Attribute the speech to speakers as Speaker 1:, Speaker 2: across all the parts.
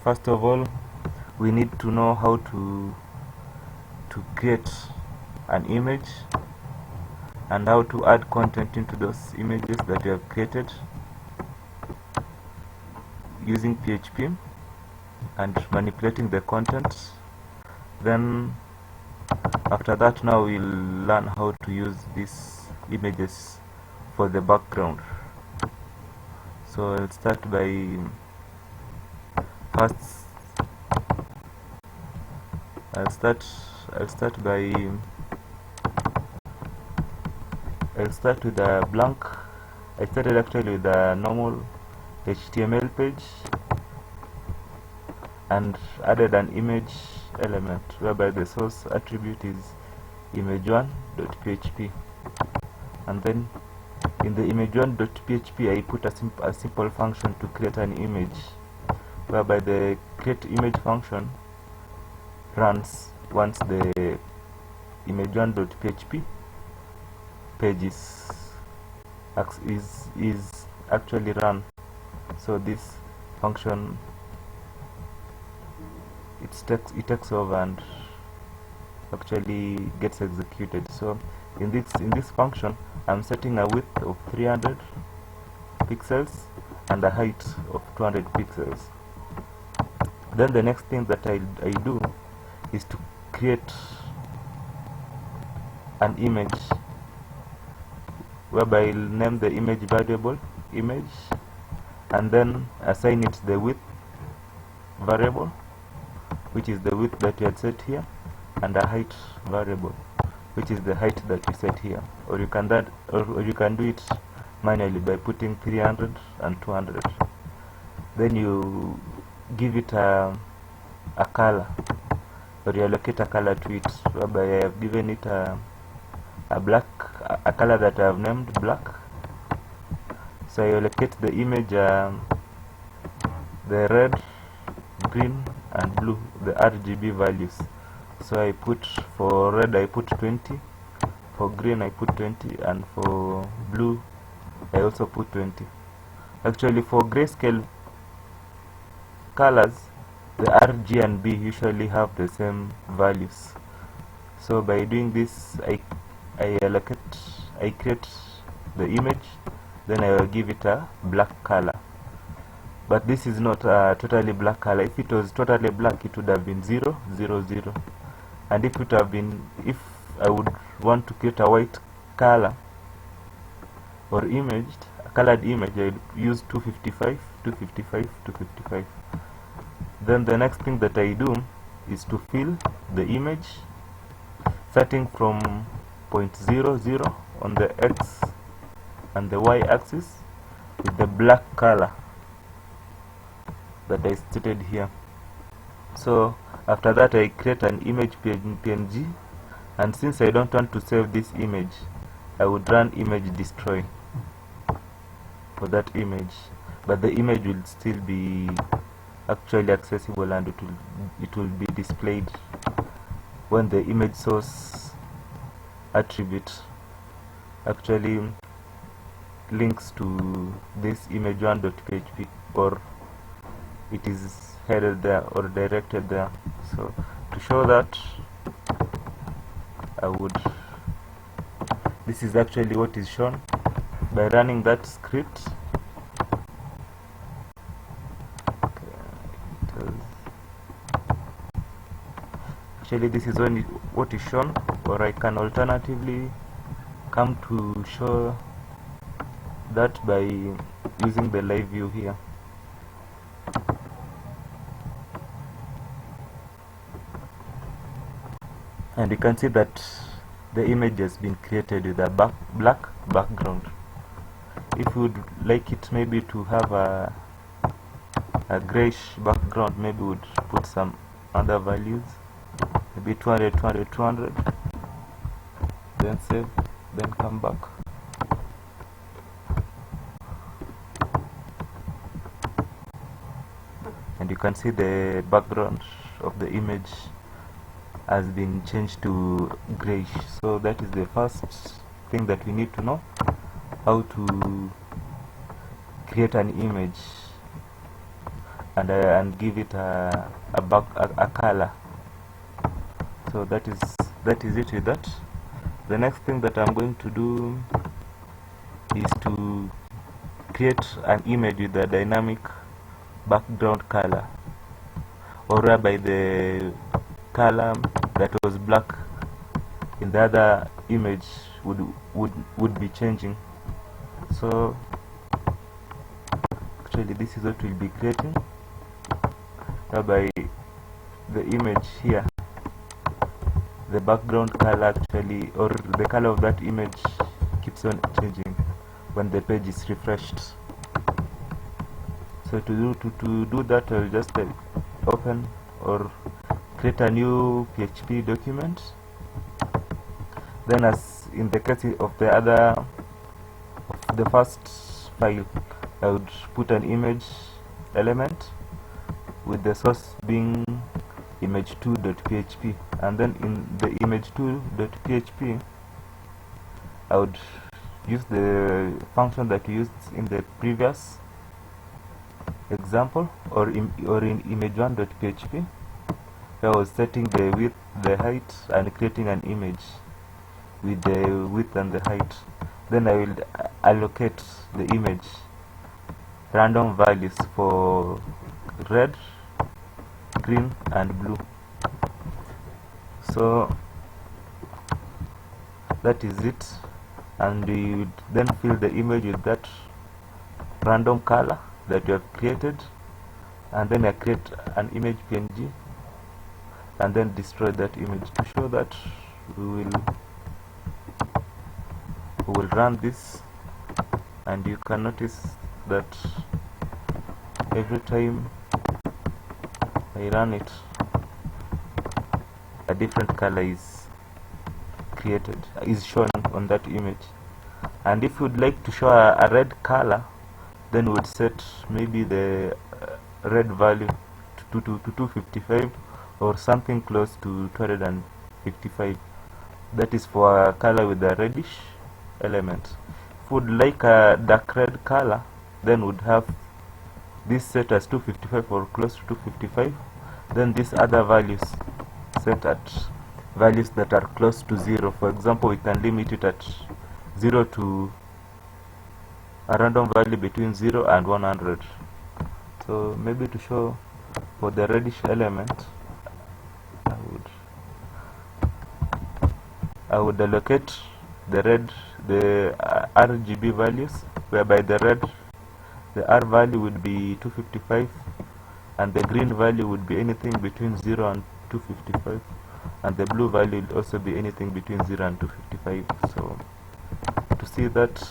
Speaker 1: first of all we need to know how to create an image and how to add content into those images that we have created using PHP and manipulating the content. Then after that, now we'll learn how to use these images for the background. So I'll start by first I'll start with a blank. I started actually with a normal HTML page and added an image element whereby the source attribute is image1.php, and then in the image1.php I put a simple function to create an image, whereby the create image function runs once the image1.php page is actually run. So this function it takes over and actually gets executed. So in this function I'm setting a width of 300 pixels and a height of 200 pixels. Then the next thing that I do is to create an image, whereby I'll name the image variable image and then assign it the width variable, which is the width that you had set here, and a height variable, which is the height that you set here. Or you can do it manually by putting 300 and 200. Then you give it a color, or you allocate a color to it, whereby I have given it a color that I have named black. So I allocate the image the red, green and blue, the RGB values. So I put, for red I put 20, for green I put 20, and for blue I also put 20. Actually, for grayscale colors, the R, G and B usually have the same values. So by doing this, I create the image, then I will give it a black color. But this is not a totally black color. If it was totally black, it would have been 0, 0, 0. And if I would want to create a white color or imaged, a colored image, I would use 255, 255, 255. Then the next thing that I do is to fill the image, starting from 0.00 on the X and the Y axis with the black color that I stated here. So after that, I create an image PNG, and since I don't want to save this image, I would run image destroy for that image, but the image will still be actually accessible, and it will be displayed when the image source attribute actually links to this image1.php, or it is headed there or directed there. So to show that, this is actually what is shown by running that script. Actually, this is only what is shown, or I can alternatively come to show that by using the live view here. And you can see that the image has been created with a black background. If you would like it maybe to have a grayish background, maybe we would put some other values, maybe 200, 200, 200, then save, then come back. And you can see the background of the image has been changed to grayish. So that is the first thing that we need to know, how to create an image. and give it a color. So that is it with that. The next thing that I'm going to do is to create an image with a dynamic background color, or whereby the color that was black in the other image would be changing. So actually this is what we'll be creating, whereby the image here, the background color actually, or the color of that image, keeps on changing when the page is refreshed. So to do that, I'll just open or create a new PHP document. Then, as in the case of the first file, I would put an image element with the source being image2.php, and then in the image2.php I would use the function that we used in the previous example, or in image1.php, where I was setting the width, the height, and creating an image with the width and the height. Then I will allocate the image random values for red, green, and blue. So that is it, and we would then fill the image with that random color that we have created, and then I create an image PNG and then destroy that image. To show that, we will run this, and you can notice that every time I run it, a different color is shown on that image. And if you'd like to show a red color, then we would set maybe the red value to 255, or something close to 255. That is for a color with a reddish element. If we would like a dark red color, then would have this set as 255 or close to 255. Then these other values set at values that are close to 0. For example, we can limit it at 0 to a random value between 0 and 100. So maybe to show for the reddish element, I would allocate the RGB values, whereby the R value would be 255, and the green value would be anything between 0 and 255, and the blue value would also be anything between 0 and 255. So to see that,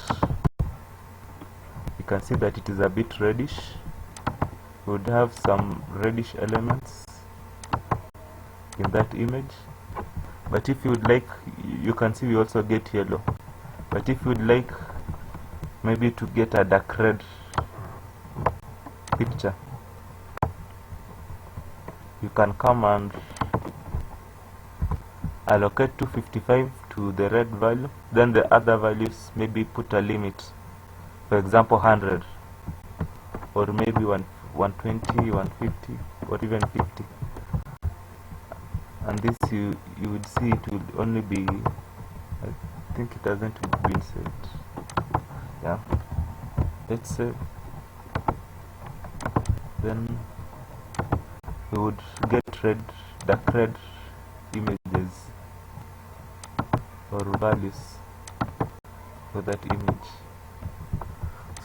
Speaker 1: you can see that it is a bit reddish. We would have some reddish elements in that image, but if you would like, you can see we also get yellow. But if you would like maybe to get a dark red picture, you can come and allocate 255 to the red value, then the other values maybe put a limit, for example 100, or maybe 120, 150, or even 50. And this you would see it will only be, I think it hasn't been saved. Yeah, let's save. Then we would get dark red images or values for that image.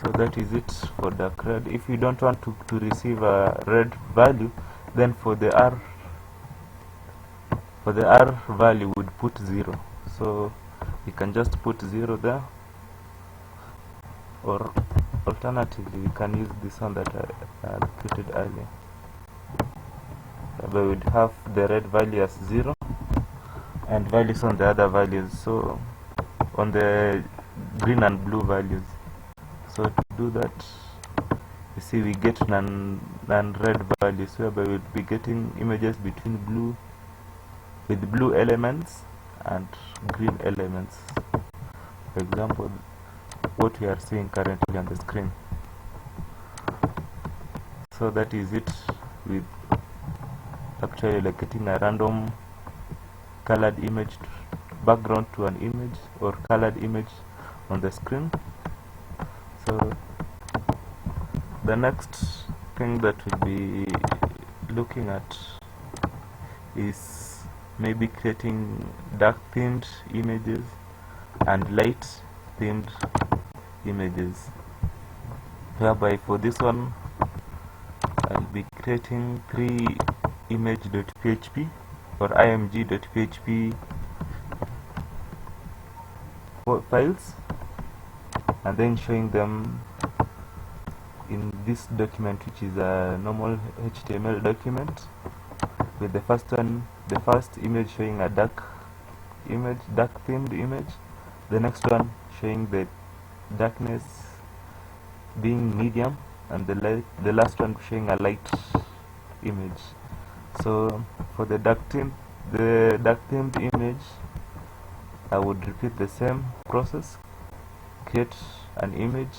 Speaker 1: So that is it for dark red. If you don't want to receive a red value, then for the R value would put 0. So you can just put 0 there, or alternatively you can use this one that I created earlier. We would have the red value as 0 and values on the other values, so on the green and blue values. So to do that, you see we get non-red values, whereby we'll be getting images between with blue elements and green elements. For example, what we are seeing currently on the screen. So that is it with actually locating a random colored image background to an image or colored image on the screen. So the next thing that we'll be looking at is maybe creating dark themed images and light themed images, whereby for this one I'll be creating 3 image.php or img.php files and then showing them in this document, which is a normal HTML document, with the first image showing a dark themed image, the next one showing the darkness being medium, and the last one showing a light image. So for the dark themed image, I would repeat the same process, create an image,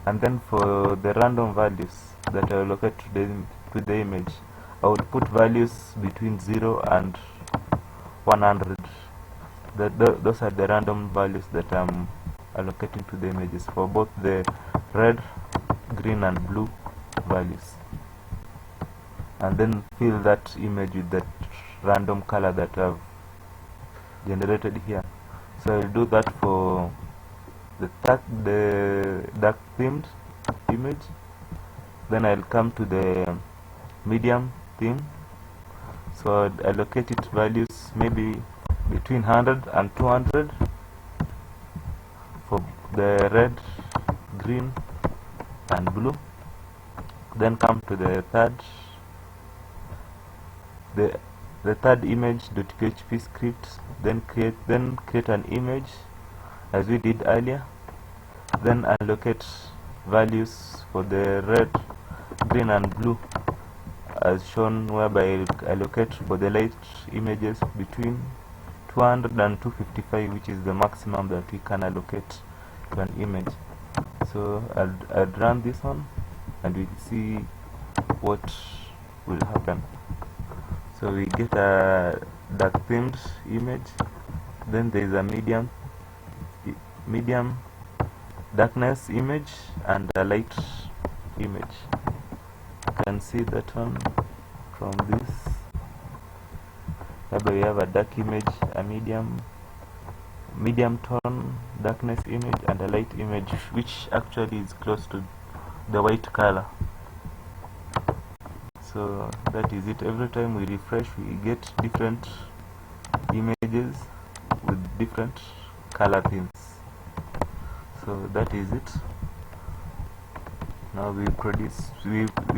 Speaker 1: and then for the random values that I will allocate to the image, I would put values between 0 and 100. Those are the random values that I'm allocating to the images for both the red, green and blue values, and then fill that image with that random color that I've generated here. So I'll do that for the dark themed image. Then I'll come to the medium theme, so I'll allocate it values maybe between 100 and 200 for the red, green and blue. Then come to the third image.php script, then create an image as we did earlier, then allocate values for the red, green and blue as shown, whereby I allocate for the light images between 200 and 255, which is the maximum that we can allocate to an image. So I'll run this one and we'll see what will happen. So we get a dark themed image, then there is a medium darkness image and a light image. You can see that one from this. Maybe we have a dark image, a medium tone darkness image and a light image, which actually is close to the white color. So that is it. Every time we refresh, we get different images with different color themes. So that is it. Now we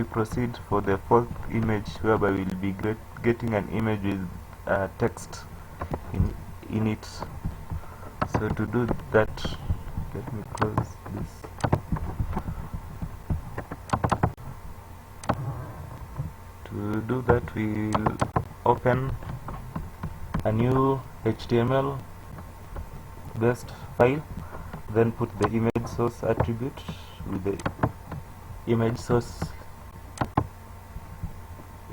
Speaker 1: proceed for the fourth image, whereby we'll be getting an image with text in it. So to do that, let me close this. To do that, we'll open a new HTML based file, then put the image source attribute with the image source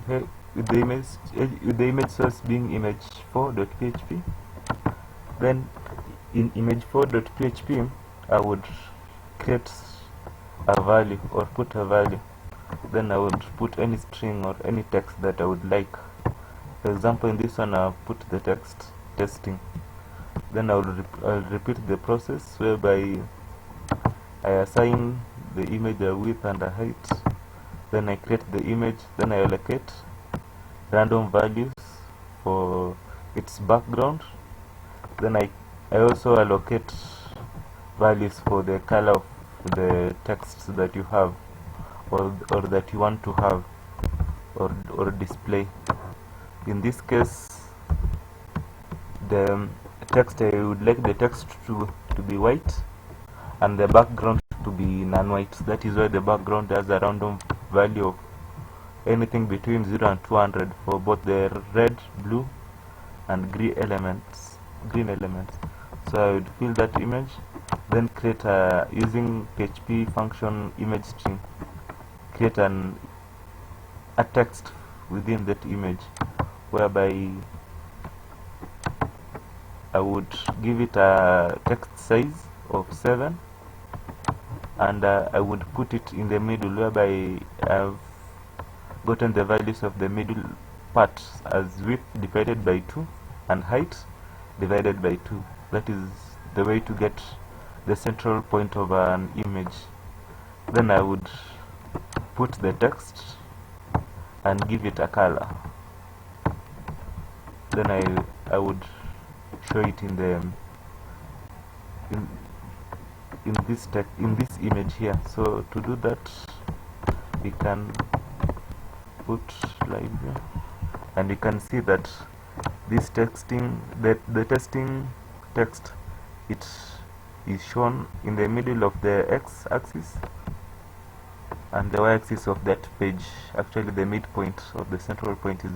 Speaker 1: with the image source being image4.php. Then in image4.php, I would create a value or put a value. Then I would put any string or any text that I would like. For example, in this one I'll put the text testing. Then I'll repeat the process, whereby I assign the image a width and a height. Then I create the image, then I allocate random values for its background. Then I also allocate values for the color of the text that you have or that you want to have or display. In this case, the text, I would like the text to be white and the background to be non-white. That is why the background has a random value of anything between 0 and 200 for both the red, blue and green elements. So I would fill that image, then create using PHP function image string, create an a text within that image, whereby I would give it a text size of 7, and I would put it in the middle, whereby I've gotten the values of the middle part as width divided by 2 and height divided by 2. That is the way to get the central point of an image. Then I would put the text and give it a color. Then I would show it in the in this image here. So to do that, we can put live here, and you can see that this the testing text, it is shown in the middle of the x-axis, and the y-axis of that page, actually the midpoint of the central point, is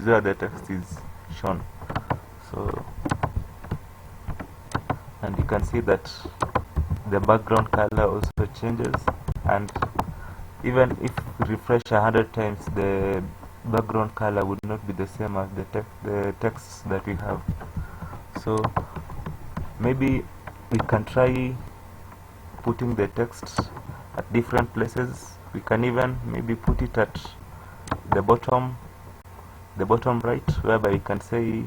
Speaker 1: where the text is shown. So, and you can see that the background color also changes, and even if we refresh 100 times, the background color would not be the same as the text that we have. So maybe we can try putting the text at different places. We can even maybe put it at the bottom right, whereby you can say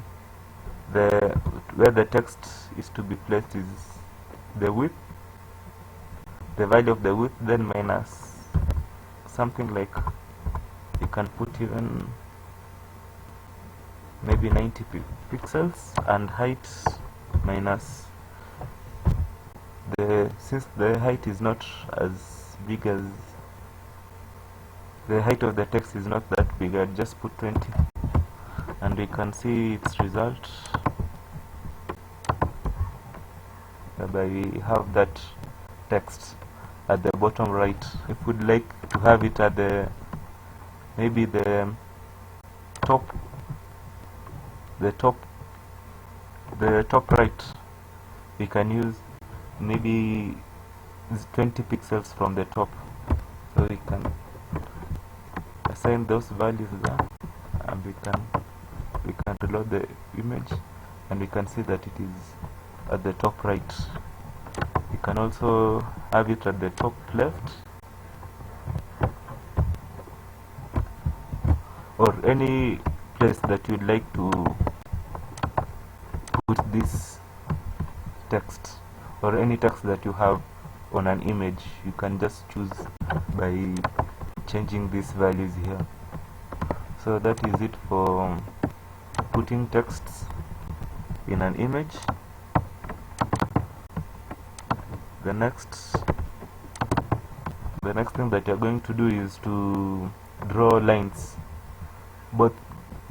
Speaker 1: where the text is to be placed is the width, the value of the width, then minus something like, you can put even maybe 90 pixels, and height minus since the height is not as big as the height of the text is not that big, I just put 20, and we can see its result, whereby we have that text at the bottom right. If we'd like to have it at the maybe the top right, we can use maybe 20 pixels from the top. So we can assign those values there, and we can reload the image, and we can see that it is at the top right. You can also have it at the top left, or any place that you'd like to put this text, or any text that you have on an image. You can just choose by changing these values here. So that is it for putting texts in an image. The next thing that you're going to do is to draw lines, both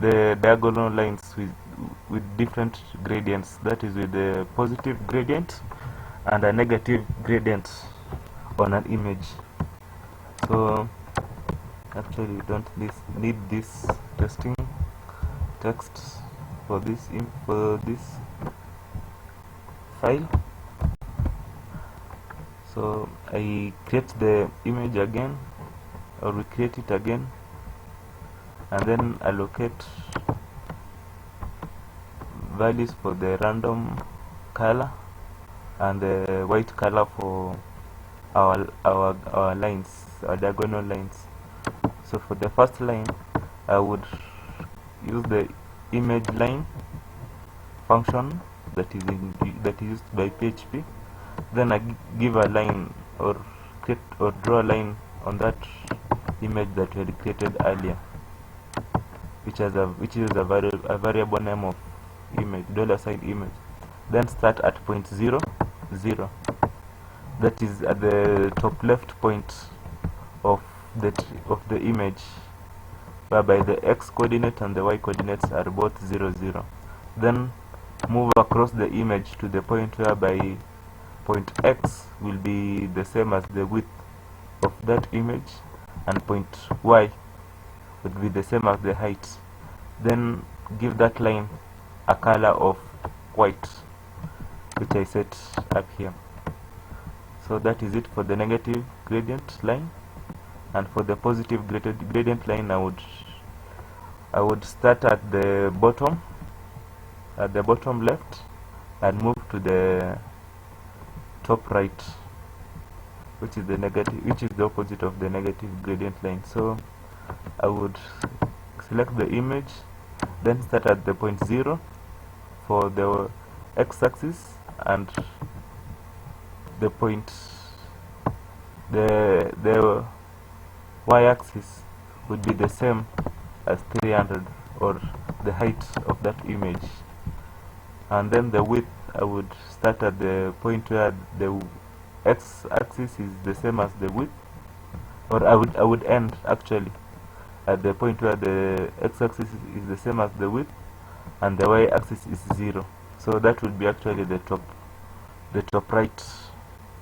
Speaker 1: the diagonal lines with different gradients, that is with the positive gradient and a negative gradient on an image. So actually you don't need this testing text for this file. So I create the image again, or recreate it again, and then allocate values for the random color and the white color for our lines, our diagonal lines. So for the first line, I would use the image line function that is used by PHP. Then I give a line, or create or draw a line on that image that we had created earlier, which is a variable name of image, $sign image. Then start at point 0, 0. That is at the top left point of the image, whereby the x coordinate and the y coordinates are both 0, 0. Then move across the image to the point whereby point x will be the same as the width of that image, and point y would be the same as the height. Then give that line a color of white, which I set up here. So that is it for the negative gradient line. And for the positive gradient line, I would start at the bottom left and move to the top right, which is the opposite of the negative gradient line. So I would select the image, then start at the point 0 for the x-axis, and the y-axis would be the same as 300, or the height of that image. And then the width, I would start at the point where the x-axis is the same as the width, or I would end actually at the point where the x-axis is the same as the width and the y-axis is 0. So that would be actually the top right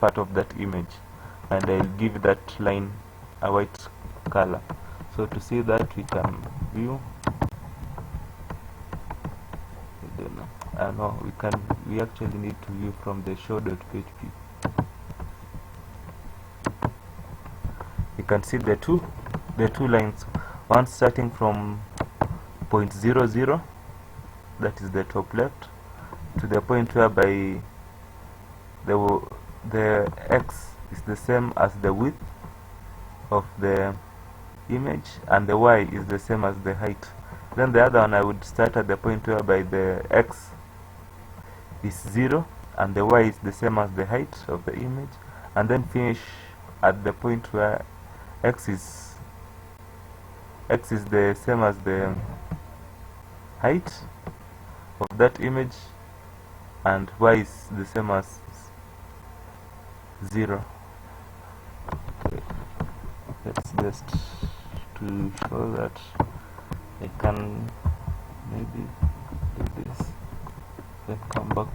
Speaker 1: part of that image, and I'll give that line a white color. So to see that, we can view. No, we actually need to view from the show.php. You can see the two lines, one starting from point 0, 0, that is the top left, to the point whereby the x is the same as the width of the image and the y is the same as the height. Then the other one, I would start at the point whereby the x is 0 and the y is the same as the height of the image, and then finish at the point where x is the same as the height of that image and y is the same as 0. Okay. Let's just to show that I can maybe do this, then come back.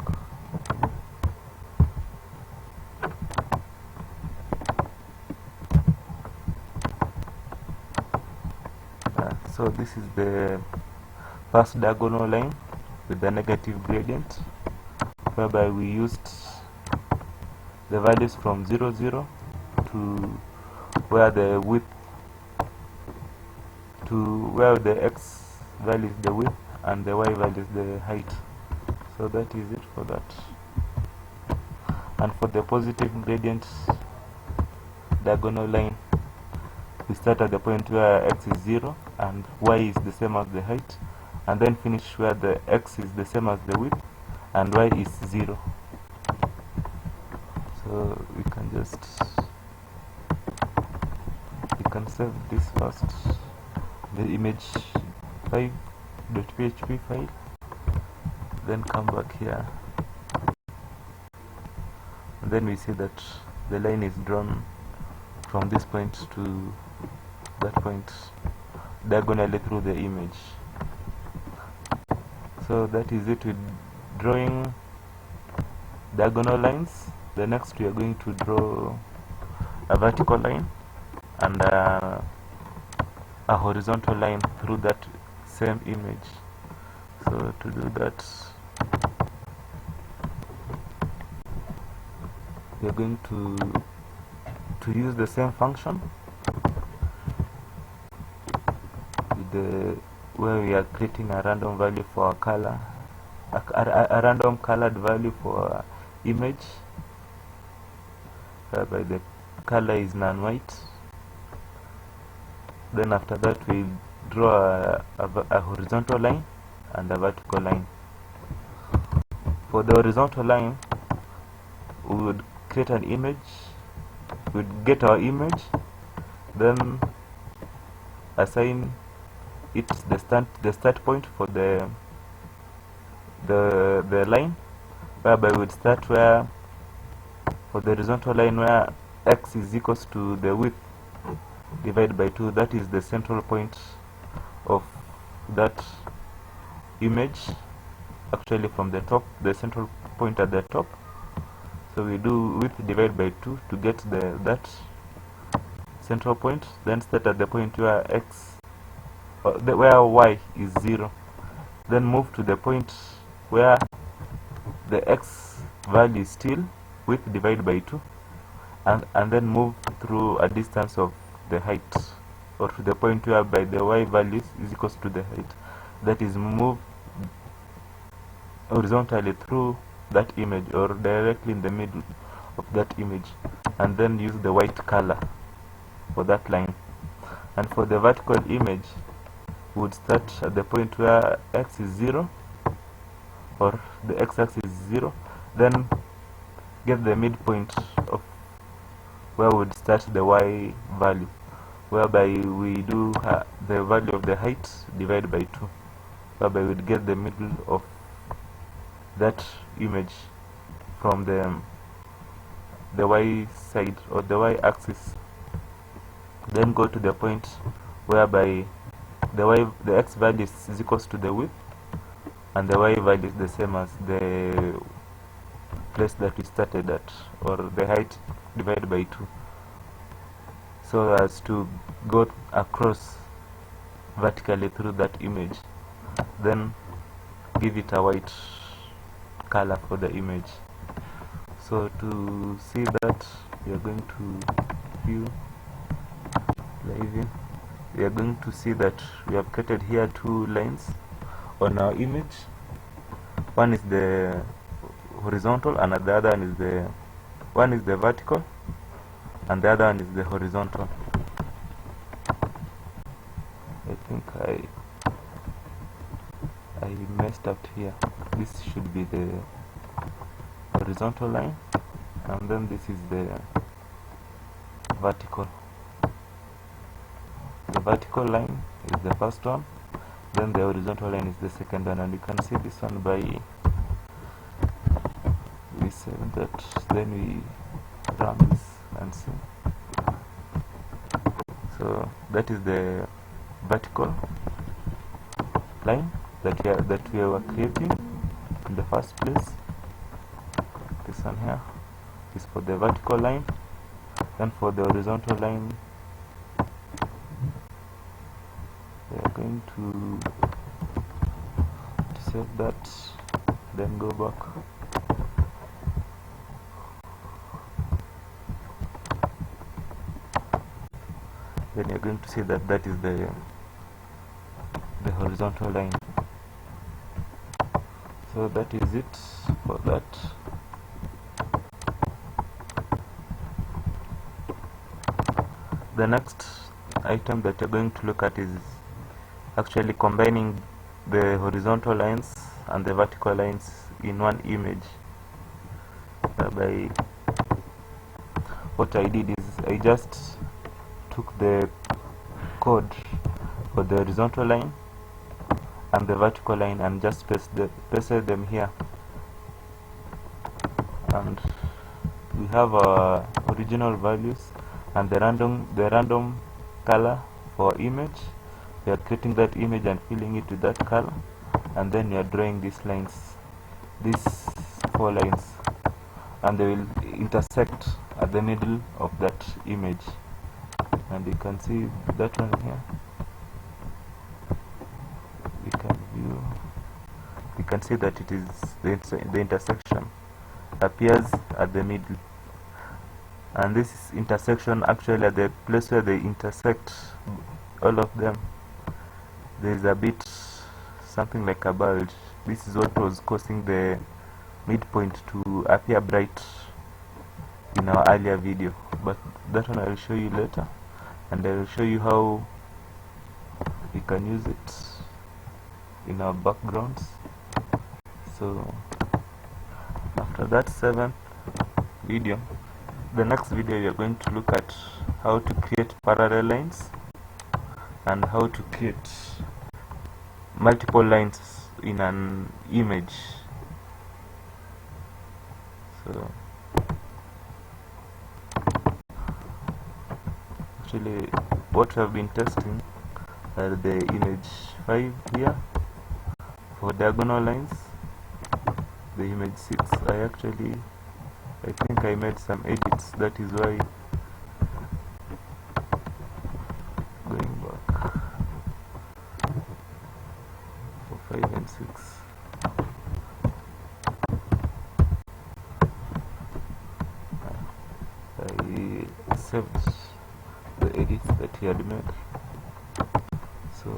Speaker 1: So this is the first diagonal line with the negative gradient, whereby we used the values from 0, 0 to where the width, to where the x value is the width and the y value is the height. So that is it for that. And for the positive gradient diagonal line, we start at the point where x is 0 and y is the same as the height, and then finish where the x is the same as the width and y is 0. So we can save this first, the image 5.php file, then come back here, and then we see that the line is drawn from this point to that point diagonally through the image. So that is it with drawing diagonal lines. The next, we are going to draw a vertical line and a horizontal line through that same image. So to do that, we are going to use the same function with where we are creating a random value for a color, a random colored value for image, whereby the color is non-white. Then after that, we draw a horizontal line and a vertical line. For the horizontal line, we would create an image, we'd get our image, then assign it the start point for the line, whereby we'd start where, for the horizontal line, where x is equals to the width divided by 2. That is the central point of that image, actually from the top, the central point at the top. So we do width divided by 2 to get that central point, then start at the point where where y is 0, then move to the point where the x value is still width divided by 2, and then move through a distance of the height, or to the point whereby the y value is equals to the height. That is, move horizontally through that image or directly in the middle of that image, and then use the white color for that line. And for the vertical image, we would start at the point where x is 0, or the x-axis is 0, then get the midpoint of where we would start the y value, whereby we do the value of the height divided by 2, whereby we would get the middle of that image from the y side or the y axis. Then go to the point whereby the x value is equals to the width, and the y value is the same as the place that we started at, or the height divided by 2, so as to go across vertically through that image. Then give it a white color for the image. So to see that, we are going to view live in. We are going to see that we have created here two lines on our image. One is the horizontal, and the other one is the vertical, and the other one is the horizontal. I think I messed up here. This should be the horizontal line, and then this is the vertical. The vertical line is the first one, then the horizontal line is the second one, and you can see this one by we save that, then we run this and see. So that is the vertical line that we were creating in the first place. This one here is for the vertical line. Then for the horizontal line, we are going to save that, then go back. Then you're going to see that that is the horizontal line. So that is it for that. The next item that you're going to look at is actually combining the horizontal lines and the vertical lines in one image. Whereby what I did is I just took the code for the horizontal line and the vertical line and just pasted them here, and we have our original values and the random color for image. We are creating that image and filling it with that color, and then we are drawing these lines, these 4 lines, and they will intersect at the middle of that image. And you can see that one here. We can see that it is the intersection appears at the middle, and this intersection actually at the place where they intersect, all of them, there is a bit something like a bulge. This is what was causing the midpoint to appear bright in our earlier video, but that one I will show you later, and I will show you how we can use it in our backgrounds. So after that 7th video, the next video we are going to look at how to create parallel lines and how to create multiple lines in an image. So actually what we have been testing are the image 5 here for diagonal lines, the image 6 I think I made some edits, that is why. Going back for 5 and 6, I saved the edits that he had made. So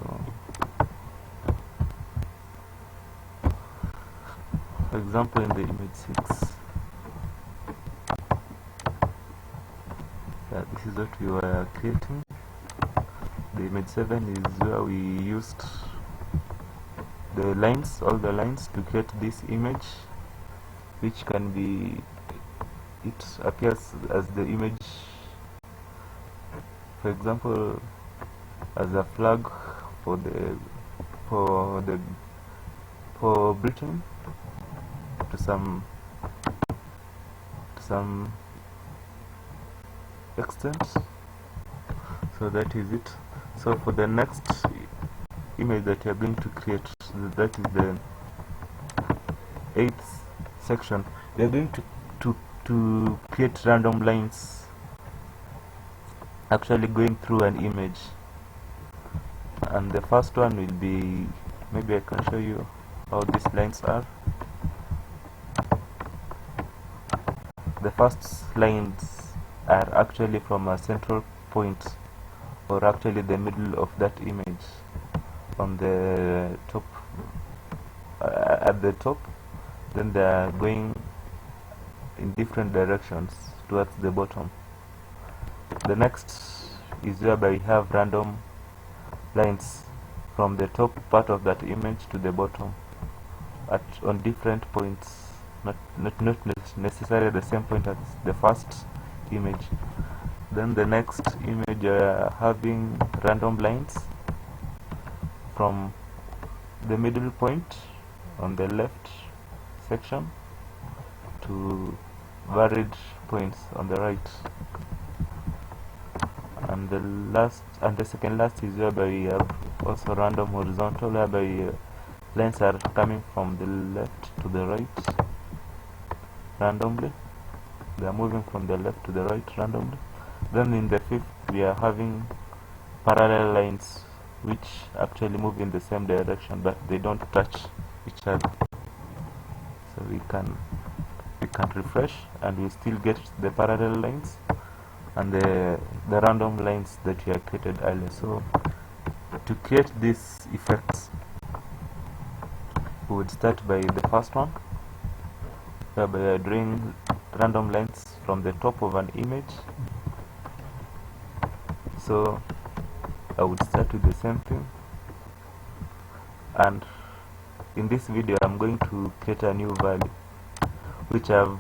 Speaker 1: for example, in the image 6, this is what we were creating. The image 7 is where we used the lines, all the lines, to create this image, which can be, it appears as the image, for example, as a flag for Britain to some extent. So that is it. So for the next image that you are going to create, that is the 8th section, we are going to create random lines actually going through an image. And the first one will be, maybe I can show you how these lines are. The first lines are actually from a central point, or actually the middle of that image, on the top, at the top. Then they are going in different directions towards the bottom. The next is whereby we have random lines from the top part of that image to the bottom on different points, not necessarily the same point as the first image. Then the next image, having random lines from the middle point on the left section to varied points on the right. And the second last is whereby we have also random horizontal, whereby lines are coming from the left to the right randomly. They are moving from the left to the right randomly. Then in the fifth, we are having parallel lines which actually move in the same direction, but they don't touch each other. So we can refresh, and we still get the parallel lines and the random lines that we have created earlier. So to create these effects, we would start by the first one, whereby we are drawing random lines from the top of an image. So I would start with the same thing, and in this video I'm going to create a new value, which I've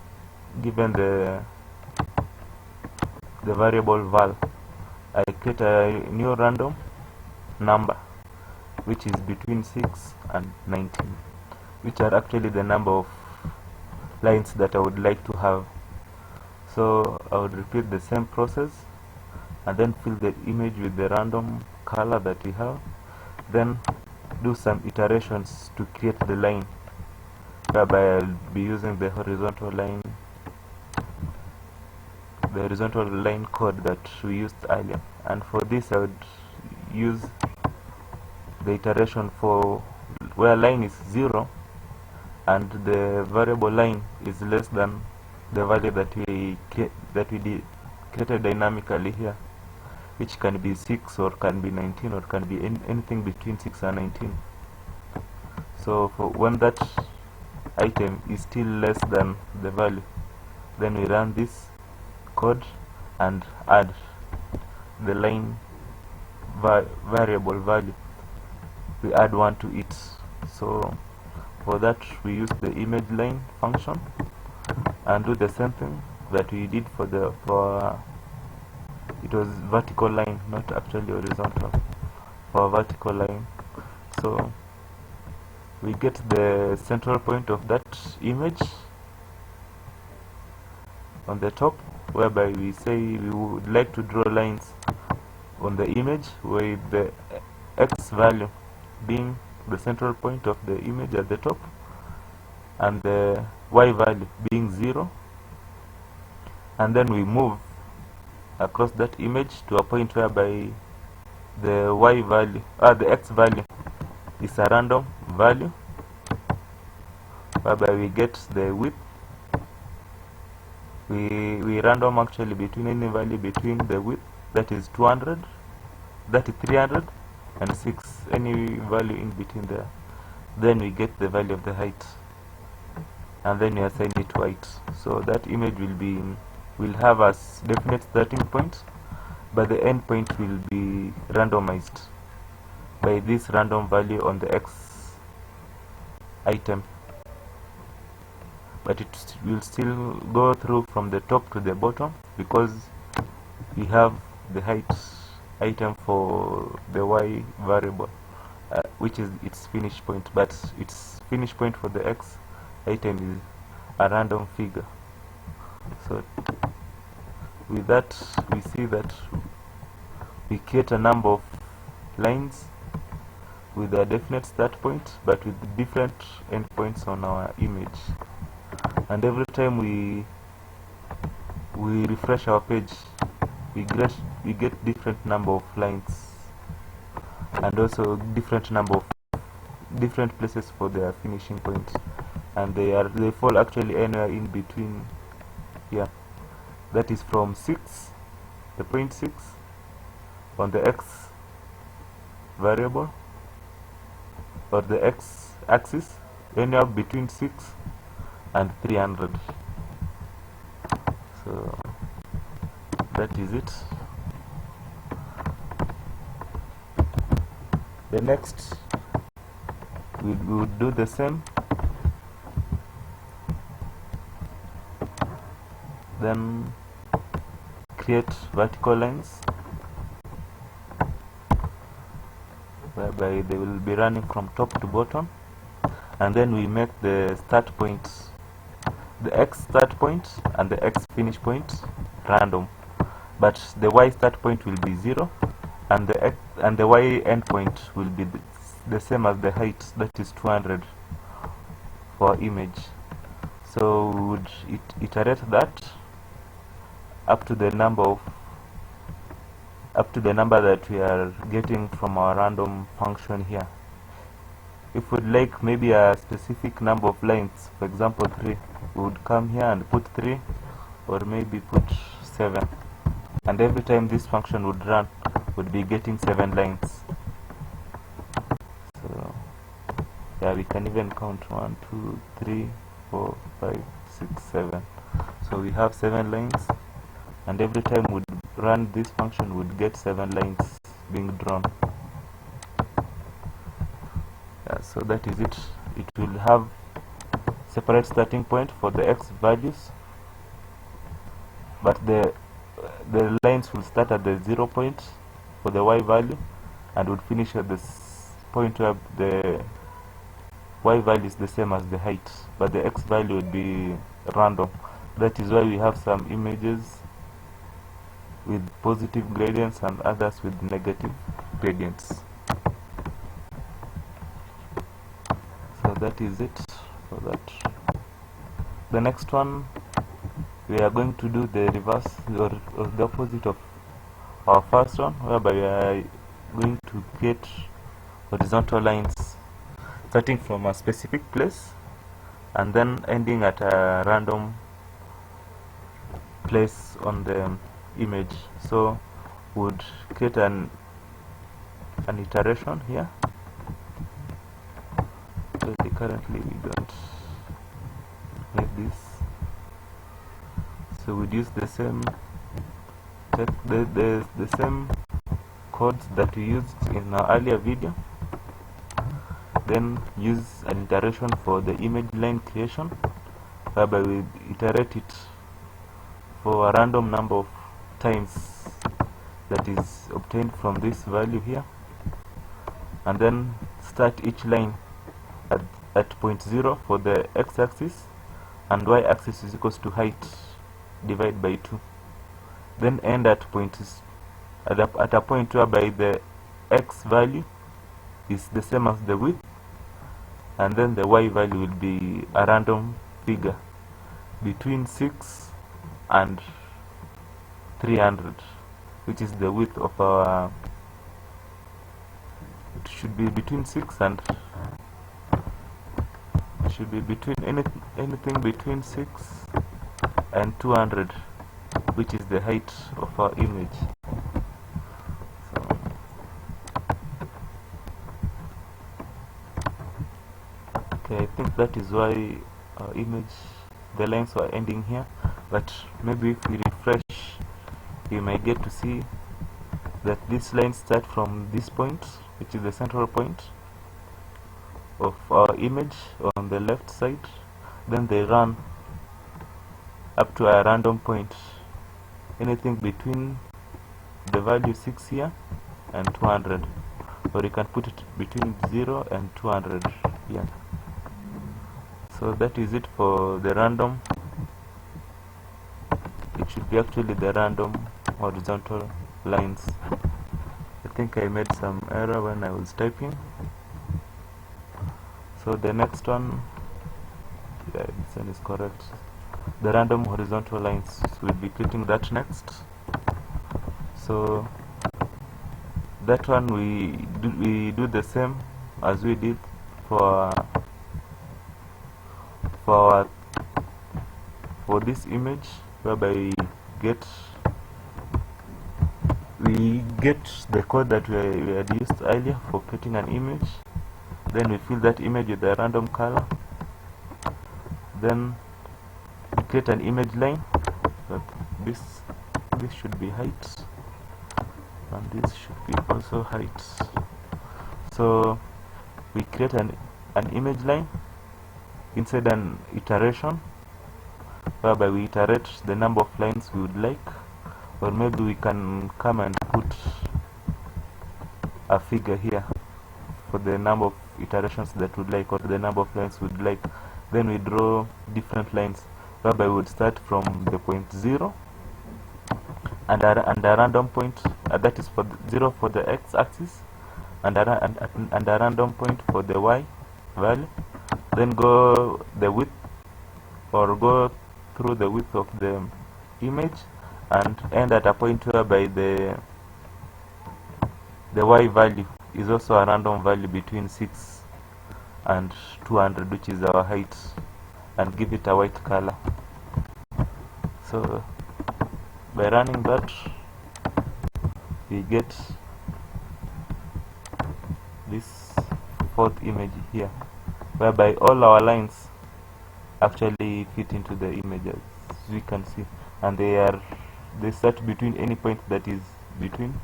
Speaker 1: given the variable val. I create a new random number which is between 6 and 19, which are actually the number of lines that I would like to have. So I would repeat the same process and then fill the image with the random color that we have, then do some iterations to create the line, whereby I'll be using the horizontal line code that we used earlier. And for this I would use the iteration for where line is 0 and the variable line is less than the value that we created dynamically here, which can be 6 or can be 19 or can be anything between 6 and 19. So for when that item is still less than the value, then we run this code and add the line variable value. We add 1 to it. So for that we use the image line function and do the same thing that we did for it was vertical line, not actually horizontal, for a vertical line. So we get the central point of that image on the top, whereby we say we would like to draw lines on the image with the x value being the central point of the image at the top and the y value being 0, and then we move across that image to a point whereby the y value the x value is a random value, whereby we get the width. We random actually between any value between the width that is 200, that is 300, and 6, any value in between there. Then we get the value of the height, and then we assign it to height. So that image will have a definite starting point, but the end point will be randomized by this random value on the X item, but it will still go through from the top to the bottom because we have the height item for the Y variable, which is its finish point, but its finish point for the X item is a random figure. So with that, we see that we create a number of lines with a definite start point but with different endpoints on our image, and every time we refresh our page, we get different number of lines and also different number of different places for their finishing point, and they fall actually anywhere in between here. That is from 6, the point 6 on the X variable or the X axis, anywhere between 6 and 300. So that is it. The next we would do the same, then create vertical lines whereby they will be running from top to bottom, and then we make the start point, the X start point and the X finish point random, but the Y start point will be 0 and the X and the Y end point will be the same as the height, that is 200 for image. So we would iterate that up to the number that we are getting from our random function here. If we'd like maybe a specific number of lines, for example 3, we would come here and put 3 or maybe put 7, and every time this function would run, would be getting 7 lines. So yeah, we can even count 1, 2, 3, 4, 5, 6, 7. So we have 7 lines, and every time we run this function would get 7 lines being drawn. Yeah, so that is it. It will have separate starting point for the X values, but the lines will start at the 0 point for the Y value and would finish at this point where the Y value is the same as the height, but the X value would be random. That is why we have some images with positive gradients and others with negative gradients. So that is it for that. The next one, we are going to do the reverse or the opposite of our first one, whereby we are going to create horizontal lines starting from a specific place and then ending at a random place on the image. So would create an iteration here. Currently we don't need this, so we'd use the same the same codes that we used in our earlier video, then use an iteration for the image line creation, whereby we iterate it for a random number of times that is obtained from this value here, and then start each line at point 0 for the x-axis, and y-axis is equals to height divided by 2. Then end at at a point whereby the x value is the same as the width, and then the y value will be a random figure between 6 and 300, which is the width of our. It should be between 6 and should be between anything between 6 and 200, which is the height of our image. Okay, I think that is why our image, the lines were ending here, but maybe if we refresh, you might get to see that these lines start from this point, which is the central point of our image on the left side, then they run up to a random point, anything between the value 6 here and 200, or you can put it between 0 and 200 here. So that is it for the random. It should be actually the random horizontal lines. I think I made some error when I was typing. So the next one, yeah, this one is correct. The random horizontal lines, we'll be creating that next. So that one we do the same as we did for this image, whereby we get the code that we had used earlier for creating an image, then we fill that image with a random color, then we create an image line, but this should be height and this should be also height. So we create an image line inside an iteration, whereby we iterate the number of lines we would like, or maybe we can come and put a figure here for the number of iterations that we would like, or the number of lines we would like. Then we draw different lines, whereby we would start from the point 0 and a random point, that is for 0 for the x-axis, and a random point for the y value. Then go the width, or go through the width of the image, and end at a point whereby the y value is also a random value between 6 and 200, which is our height, and give it a white color. So by running that, we get this fourth image here, whereby all our lines actually fit into the image, as we can see, and they start between any point that is between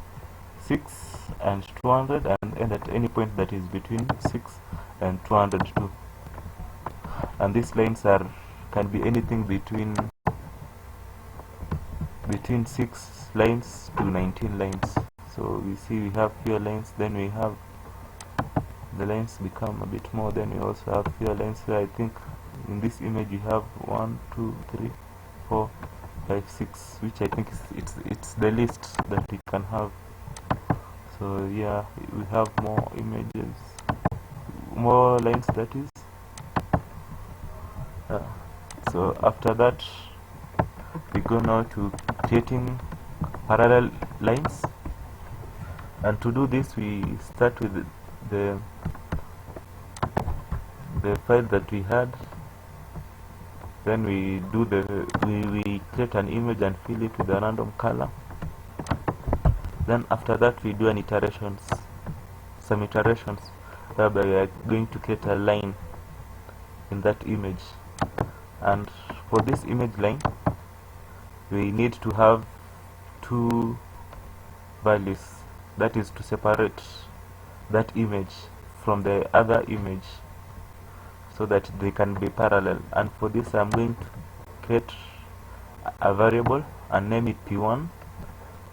Speaker 1: 6 and 200, and end at any point that is between 6 and 202. And these lines can be anything between 6 lines to 19 lines. So we see we have fewer lines, then we have the lines become a bit more, then we also have fewer lines. So I think in this image we have 1, 2, 3, 4, 5, 6, which I think it's the least that we can have. So yeah, we have more images, more lines, that is. So after that, we go now to creating parallel lines, and to do this we start with the file that we had. Then we create an image and fill it with a random color. Then after that we do some iterations, whereby we are going to create a line in that image. And for this image line, we need to have two values, that is to separate that image from the other image, so that they can be parallel. And for this I'm going to create a variable and name it p1,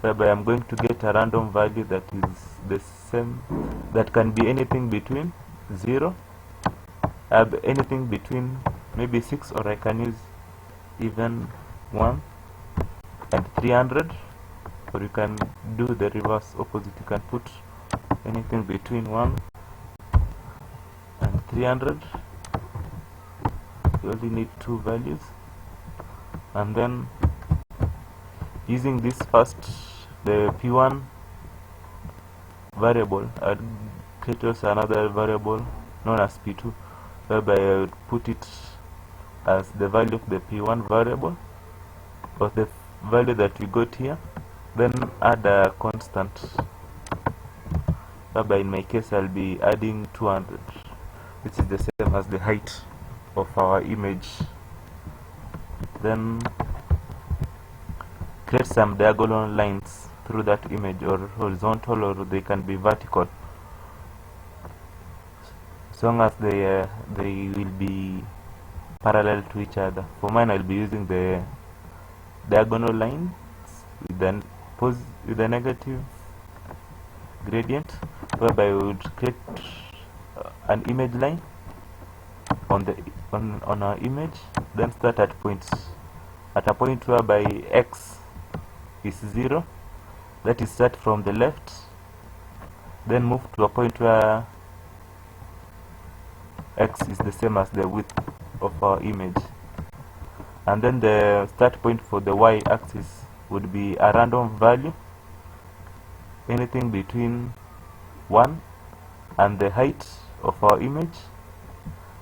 Speaker 1: whereby I'm going to get a random value that is the same, that can be anything between 0, anything between maybe 6, or I can use even 1 and 300, or you can do the reverse opposite. You can put anything between 1 and 300. You only need two values, and then using this first, the p1 variable, I'd create also another variable known as p2, whereby I would put it as the value of the p1 variable, or the value that we got here, then add a constant, whereby in my case I'll be adding 200, This is the same as the height of our image. Then create some diagonal lines through that image, or horizontal, or they can be vertical, as long as they will be parallel to each other. For mine, I'll be using the diagonal lines with a negative gradient, whereby we would create an image line on our image, then start at a point whereby x is 0, that is start from the left, then move to a point where x is the same as the width of our image, and then the start point for the y-axis would be a random value, anything between 1 and the height of our image,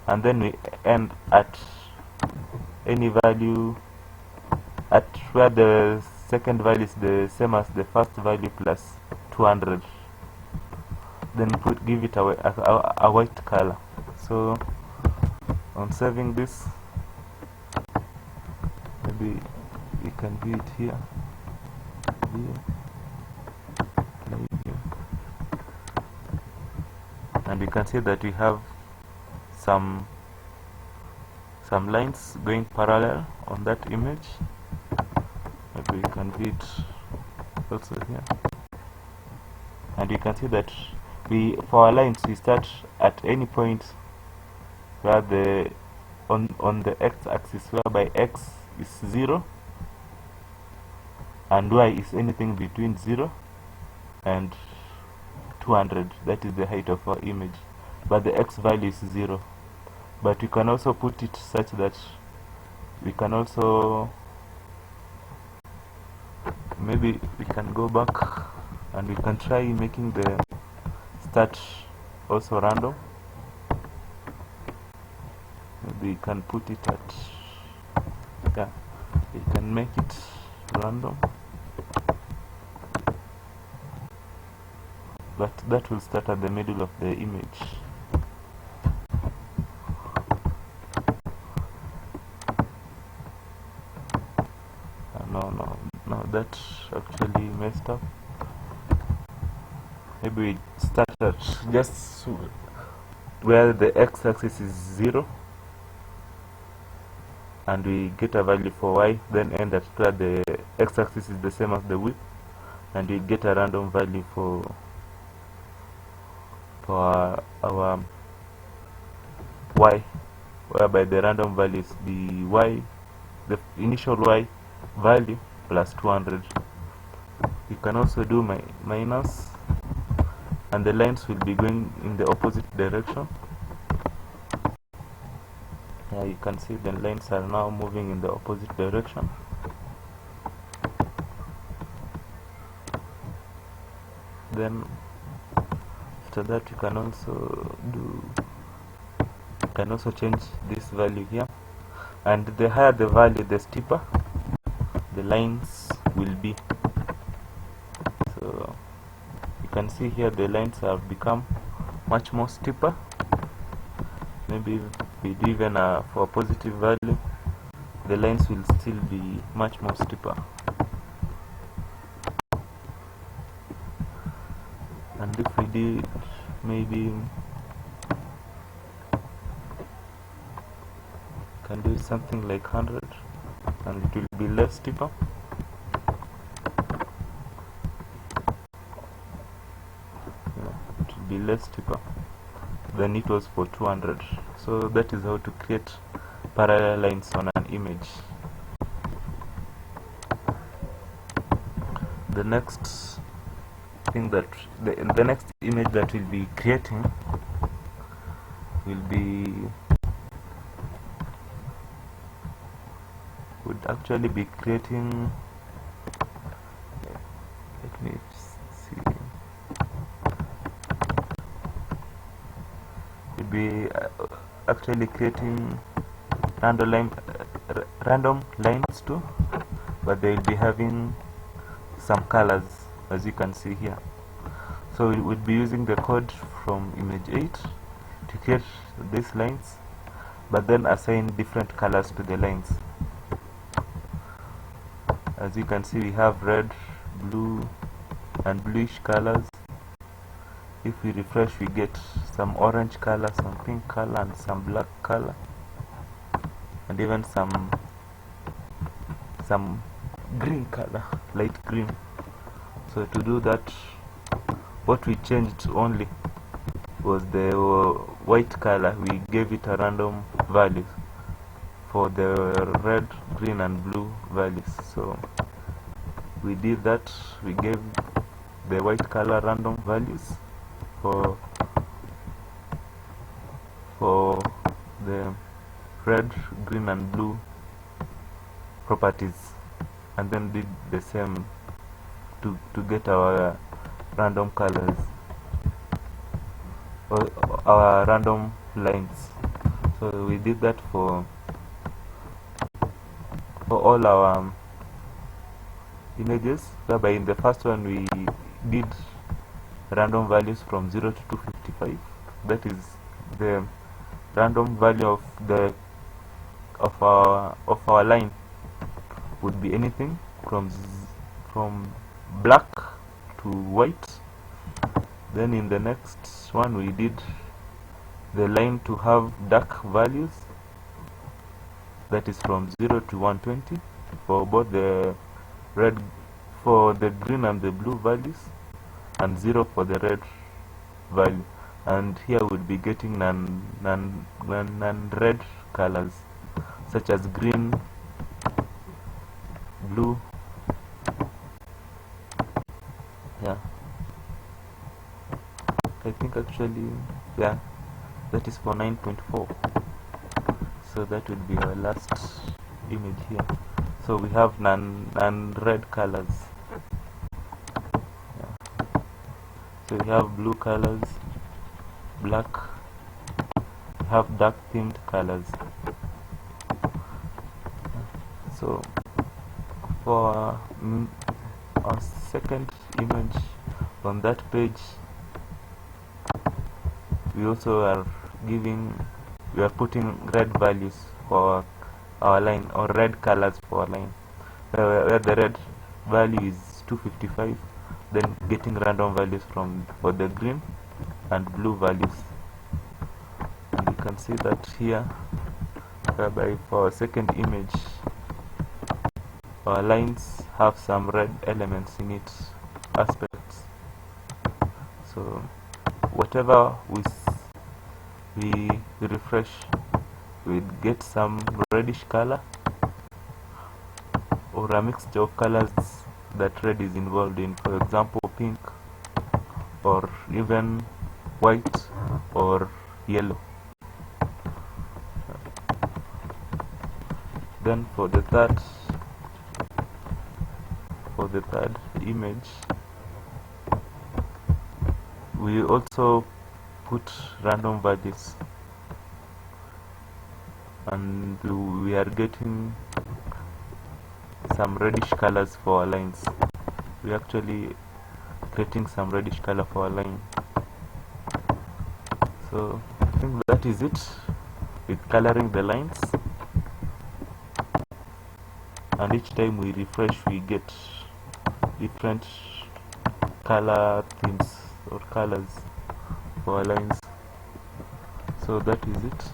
Speaker 1: and then we end at any value at where the second value is the same as the first value plus 200. Then give it a white color. So on saving this, maybe we can do it here, and we can see that we have some lines going parallel on that image. Maybe we can do it also here, and you can see that for our lines we start at any point where on the x-axis, whereby x is 0 and y is anything between 0 and 200. That is the height of our image, but the x value is 0. But we can also put it such that we can also, maybe we can go back and we can try making the start also random. Maybe we can put it at, yeah, we can make it random, but that will start at the middle of the image. No, that actually messed up. Maybe we start at just where the x-axis is 0 and we get a value for y, then end at where the x-axis is the same as the width, and we get a random value for our y, whereby the random value is the initial y value plus 200. You can also do minus, and the lines will be going in the opposite direction. Yeah, you can see the lines are now moving in the opposite direction. Then after that you can also change this value here, and the higher the value, the steeper the lines will be. So you can see here the lines have become much more steeper. Maybe if we do even for a positive value, the lines will still be much more steeper. And if we did maybe can do something like 100, and it will be less steeper. Yeah, it will be less steeper than it was for 200. So that is how to create parallel lines on an image. The next thing that the next image that we'll be creating would actually be creating, let me see, we'll be actually creating random lines too, but they'll be having some colors, as you can see here. So we would be using the code from image 8 to create these lines, but then assign different colors to the lines. As you can see, we have red, blue, and bluish colors. If we refresh, we get some orange color, some pink color, and some black color, and even some green color, light green. So to do that, what we changed only was the white color. We gave it a random value for the red, green, and blue values. So we did that. We gave the white color random values for the red, green, and blue properties, and then did the same to get our random colors, or our random lines. So we did that for all our images, whereby in the first one we did random values from 0 to 255. That is the random value of our line would be anything from black to white. Then in the next one we did the line to have dark values, that is from 0 to 120 for both the green and the blue values, and 0 for the red value. And here we'll be getting non-red colors such as green, blue. Yeah, I think actually, yeah, that is for 9.4. so that will be our last image here. So we have non-red colors. Yeah. So we have blue colors, black, we have dark themed colors. So for our second image on that page, we also are putting red values for our line, or red colors for our line, where the red value is 255, then getting random values for the green and blue values. And you can see that here, whereby for our second image, our lines have some red elements in it, aspects. So whatever we refresh, we get some reddish color, or a mixture of colors that red is involved in, for example pink, or even white or yellow. Then for the third image, we also put random values, and we are getting some reddish colors for our lines. We actually creating some reddish color for our line. So I think that is it with coloring the lines, and each time we refresh we get different color themes or colors for our lines. So that is it.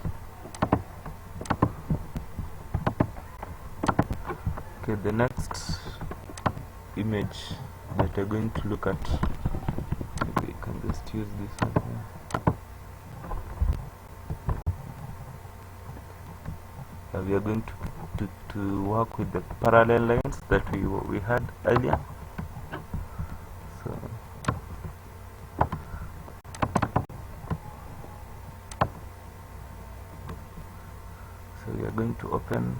Speaker 1: Okay, the next image that we're going to look at, maybe we can just use this one here. We are going to work with the parallel lines that we had earlier. So we are going to open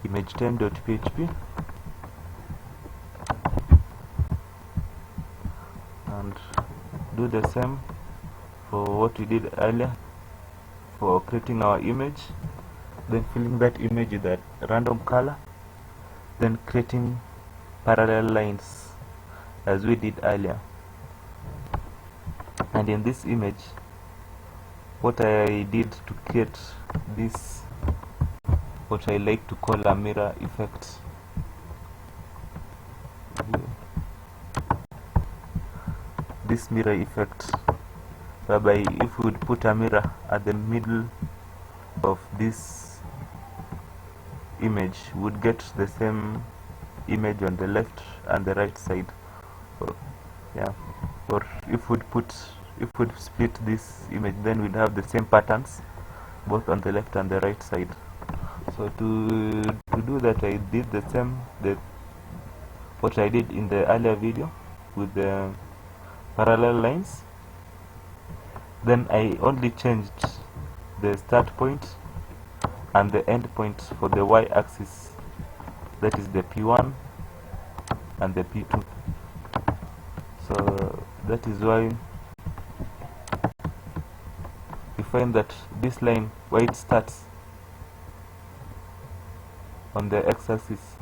Speaker 1: image10.php and do the same for what we did earlier for creating our image, then filling that image with a random color, then creating parallel lines as we did earlier. And in this image what I did to create this, what I like to call a mirror effect. This mirror effect, whereby if we would put a mirror at the middle of this image, we would get the same image on the left and the right side. Or if we'd split this image, then we'd have the same patterns both on the left and the right side. So to do that, I did the same what I did in the earlier video with the parallel lines. Then I only changed the start point and the end point for the y-axis, that is the P1 and the P2. So that is why you find that this line, where it starts on the x-axis,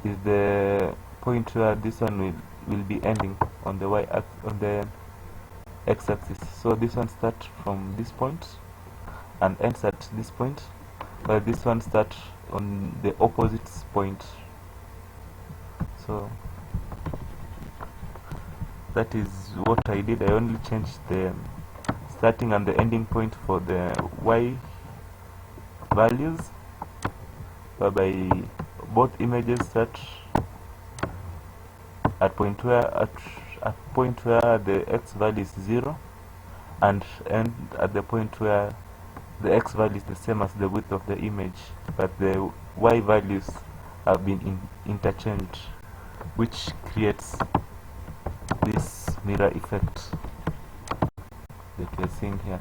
Speaker 1: is the point where this one will be ending on the x-axis. So this one starts from this point and ends at this point, while this one starts on the opposite point. So that is what I did. I only changed the starting and the ending point for the y values, whereby both images start at point where the x value is 0 and end at the point where the x value is the same as the width of the image, but the y values have been interchanged, which creates this mirror effect that we are seeing here.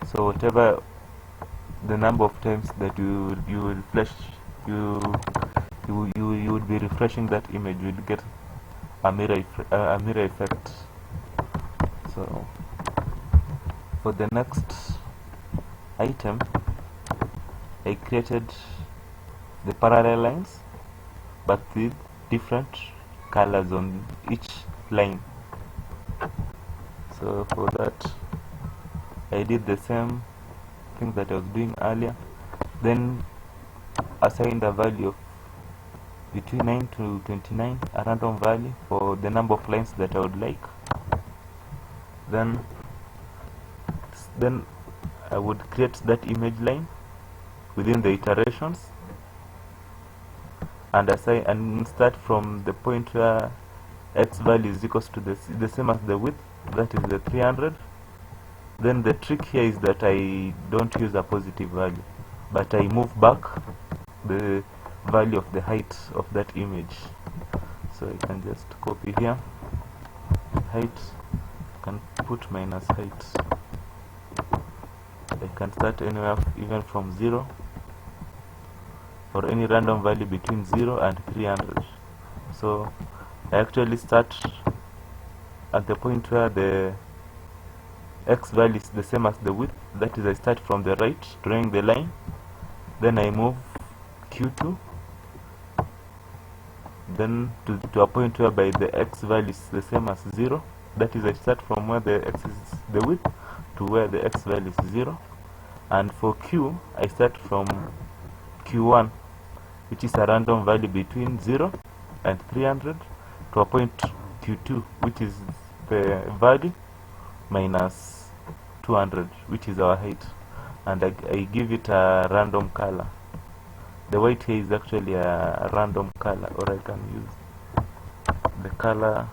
Speaker 1: So whatever the number of times that you will flash, you would be refreshing that image, you will get a mirror effect. So for the next item, I created the parallel lines, but with different colors on each line. So for that, I did the same thing that I was doing earlier, then assigned a value of between 9 to 29, a random value for the number of lines that I would like. Then I would create that image line within the iterations and assign and start from the point where x value is equals to the same as the width, that is the 300. Then the trick here is that I don't use a positive value, but I move back the value of the height of that image. So I can just copy here height, I can put minus height. I can start anywhere even from 0 or any random value between 0 and 300. So I actually start at the point where the x value is the same as the width, that is I start from the right, drawing the line, then I move Q2 then to a point whereby the x value is the same as 0, that is I start from where the x is the width to where the x value is 0, and for Q I start from Q1, which is a random value between 0 and 300, to a point Q2, which is the value minus 200, which is our height, and I give it a random color. The white here is actually a random color, or I can use the color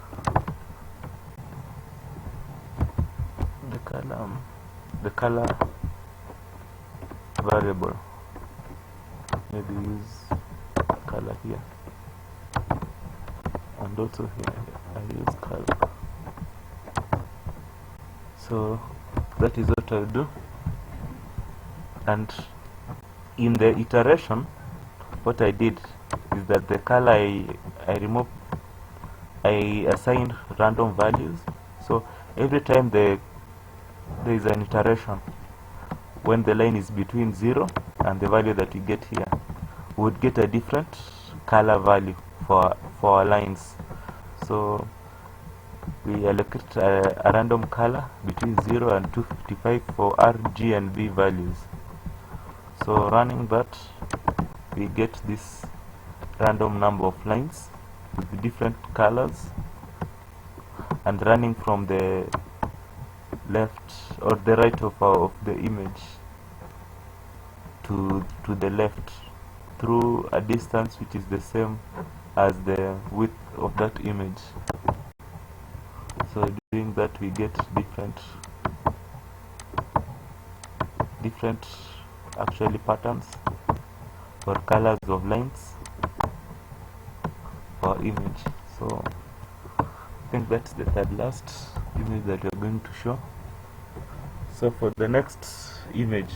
Speaker 1: variable. Maybe use color here, and also here I use color. So that is what I'll do. And in the iteration, what I did is that the color I assigned random values. So every time there is an iteration, when the line is between 0 and the value that you get here, we would get a different color value for our lines. So we allocate a random color between 0 and 255 for R, G and V values. So running that, we get this random number of lines with different colors, and running from the left or the right of the image to the left through a distance which is the same as the width of that image. So doing that, we get different actually patterns or colors of lines for image. So I think that's the third last image that we're going to show. So for the next image,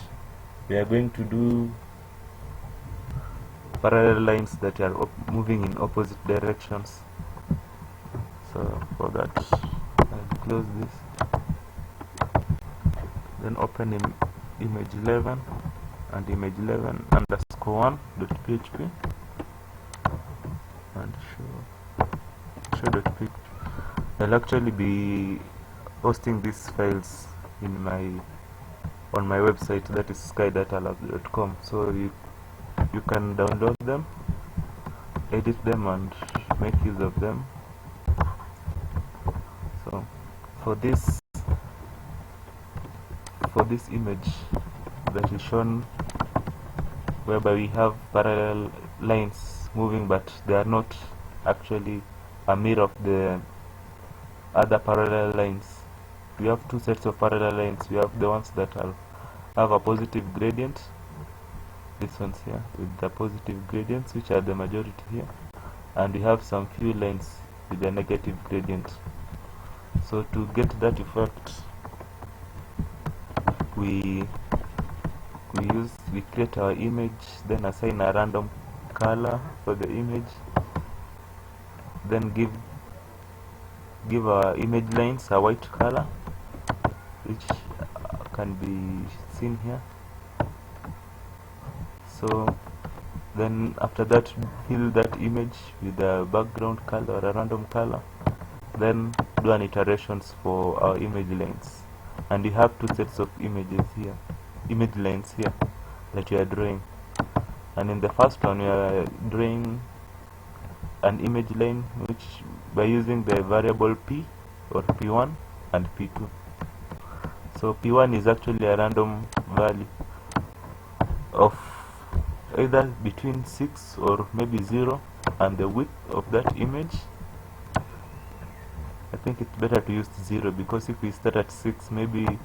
Speaker 1: we are going to do parallel lines that are moving in opposite directions. So for that, I'll close this, then open image 11 and image 11 underscore 1.php and show.php. I'll actually be hosting these files on my website, that is skydatalab.com. So you can download them, edit them and make use of them. So for this image that is shown, whereby we have parallel lines moving but they are not actually a mirror of the other parallel lines. We have two sets of parallel lines. We have the ones that have a positive gradient, these ones here with the positive gradients, which are the majority here, and we have some few lines with a negative gradient. So to get that effect, we create our image, then assign a random color for the image, then give our image lines a white color, which can be seen here. So then after that, fill that image with a background color or a random color, then do an iterations for our image lines. And you have two sets of image lines here that you are drawing. And in the first one, you are drawing an image line which by using the variable p or p1 and p2. So p1 is actually a random value of either between 6 or maybe 0 and the width of that image. I think it's better to use 0, because if we start at 6, maybe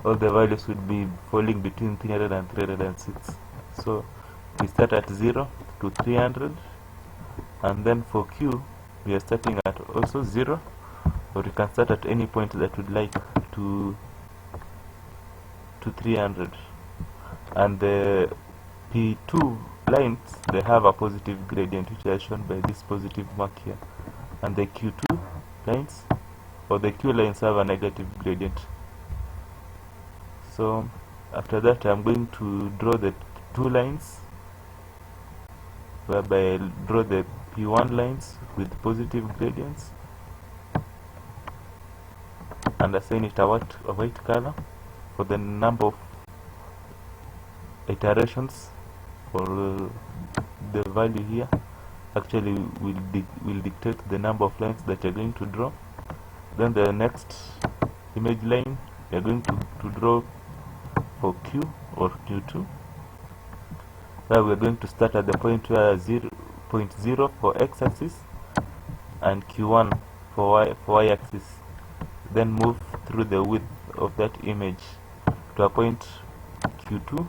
Speaker 1: all the values would be falling between 300 and 306. So we start at 0 to 300, and then for Q we are starting at also 0, or you can start at any point that would like to 300. And the P2 lines, they have a positive gradient, which is shown by this positive mark here, and the Q2 lines or the Q lines have a negative gradient. So after that, I'm going to draw the two lines, whereby I'll draw the P1 lines with positive gradients and assign it a white color for the number of iterations for the value here. Actually will dictate the number of lines that you're going to draw. Then the next image line you're going to draw for Q or Q2, where we're going to start at the point where 0.0 for x-axis and Q1 for y-axis, then move through the width of that image to a point Q2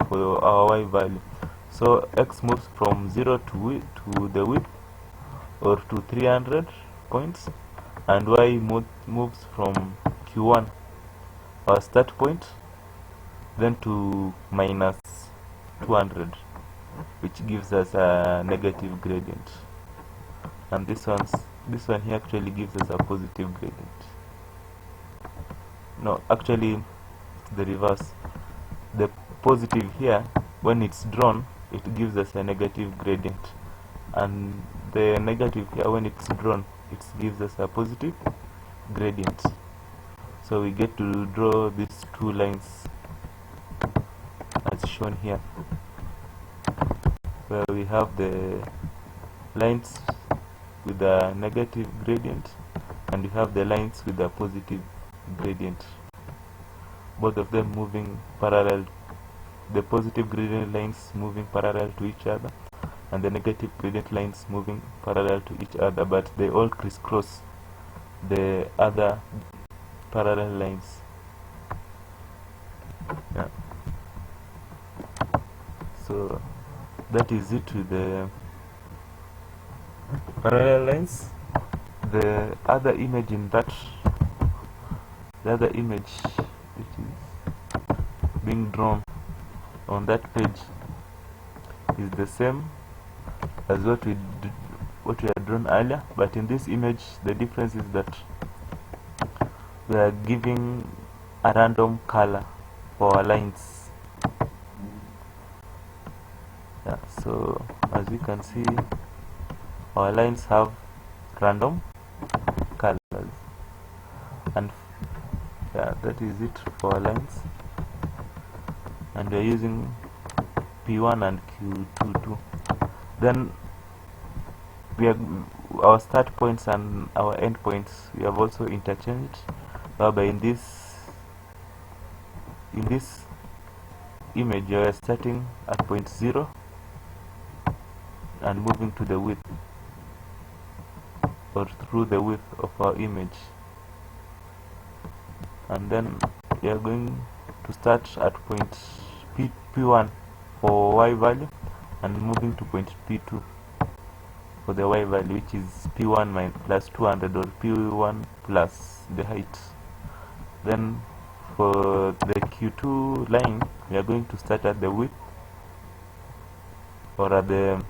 Speaker 1: for our y value. So x moves from 0 to the width or to 300 points, and y moves from Q1, our start point, then to minus 200, which gives us a negative gradient. And this one here actually gives us a positive gradient. No, actually it's the reverse. The positive here, when it's drawn, it gives us a negative gradient, and the negative here, when it's drawn, it gives us a positive gradient. So we get to draw these two lines as shown here, where we have the lines with a negative gradient and we have the lines with a positive gradient, both of them moving parallel, the positive gradient lines moving parallel to each other and the negative gradient lines moving parallel to each other, but they all crisscross the other parallel lines. Yeah. So that is it with the parallel lines. The other image which is being drawn on that page is the same as what we had drawn earlier, but in this image the difference is that we are giving a random color for our lines. Yeah, so as you can see, our lines have random colors, and yeah, that is it for our lines, and we are using P1 and Q2 too. Then we have our start points and our end points, we have also interchanged, whereby in this image we are starting at point 0 and moving to the width, or through the width of our image, and then we are going to start at point P1 for y value and moving to point P2 for the y value, which is P1 plus 200, or P1 plus the height. Then for the Q2 line, we are going to start at the width, or at the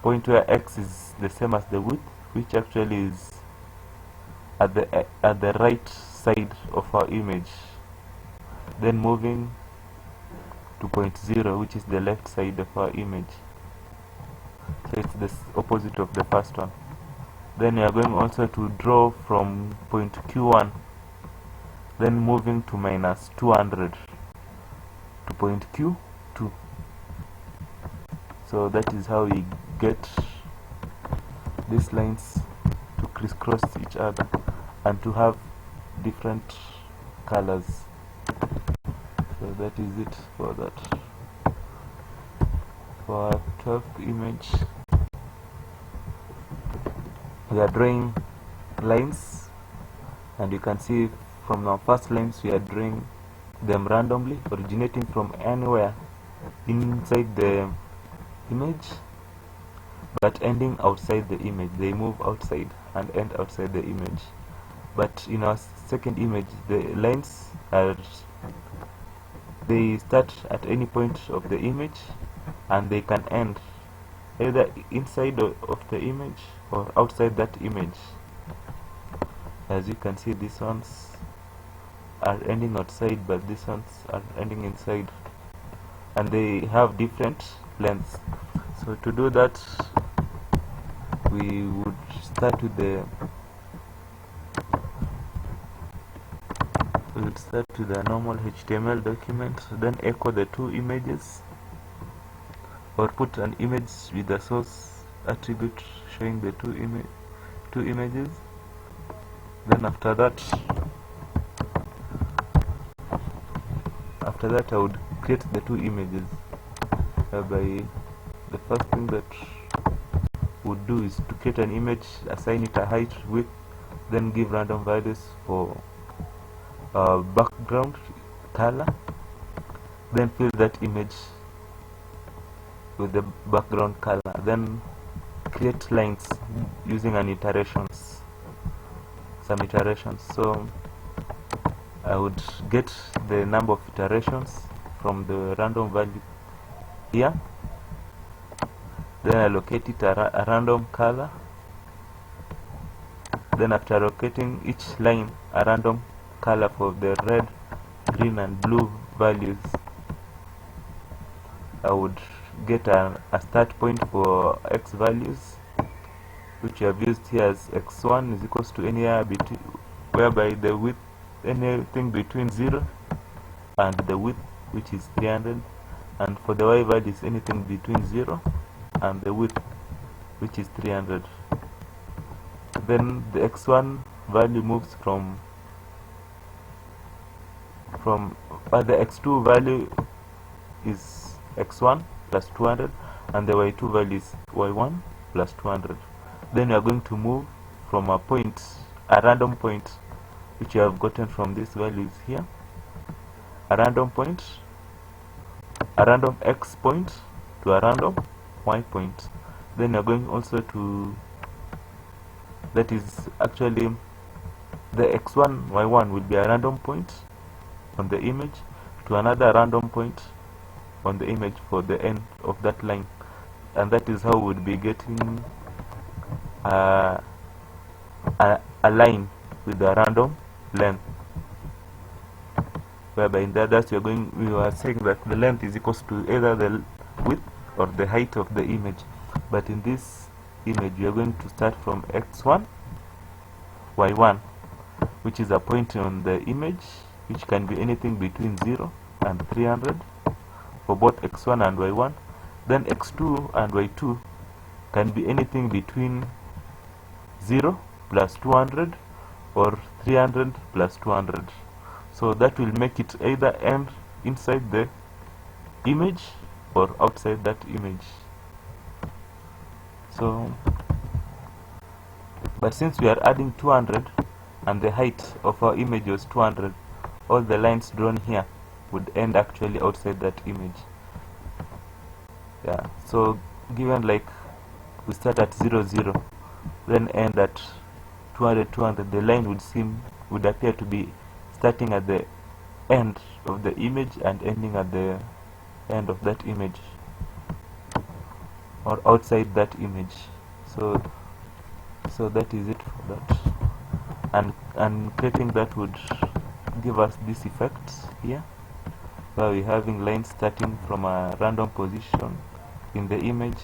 Speaker 1: point where x is the same as the width, which actually is at the right side of our image, then moving to point 0, which is the left side of our image. So it's the opposite of the first one. Then we are going also to draw from point Q1, then moving to minus 200 to point Q2. So that is how we get these lines to crisscross each other and to have different colors. So that is it for that. For our 12th image, we are drawing lines, and you can see from our first lines we are drawing them randomly, originating from anywhere inside the image but ending outside the image. They move outside and end outside the image. But in our second image, the lines they start at any point of the image and they can end either inside of the image or outside that image. As you can see, these ones are ending outside, but these ones are ending inside, and they have different lengths. So to do that, we would start with the normal HTML document, then echo the two images, or put an image with the source attribute showing the two images. Then after that I would create the two images, whereby the first thing that would do is to create an image, assign it a height, width, then give random values for background color, then fill that image with the background color, then create lines using some iterations. So I would get the number of iterations from the random value here, then allocate it a random color, then after allocating each line a random color for the red, green and blue values, I would get a start point for x values, which I have used here as x1 is equals to anywhere between, whereby the width, anything between 0 and the width, which is 300, and for the y value is anything between 0 and the width, which is 300. Then the x1 value moves from the x2 value is x1 plus 200, and the y2 value is y1 plus 200. Then we are going to move from a point, a random point, which you have gotten from these values here, a random point, a random x point to a random y point. Then we are going also to, that is actually the x1 y1 will be a random point on the image to another random point on the image for the end of that line, and that is how we would be getting a line with a random length, whereby in the others we are saying that the length is equals to either the width or the height of the image, but in this image we are going to start from x1 y1, which is a point on the image which can be anything between 0 and 300 for both x1 and y1. Then x2 and y2 can be anything between 0 plus 200 or 300 plus 200. So that will make it either end inside the image or outside that image. So, but since we are adding 200 and the height of our image was 200, all the lines drawn here would end actually outside that image. Yeah, so given like we start at 0 0, then end at 200 200, the line would appear to be starting at the end of the image and ending at the end of that image or outside that image. So that is it for that, and creating that would give us this effect here, where we're having lines starting from a random position in the image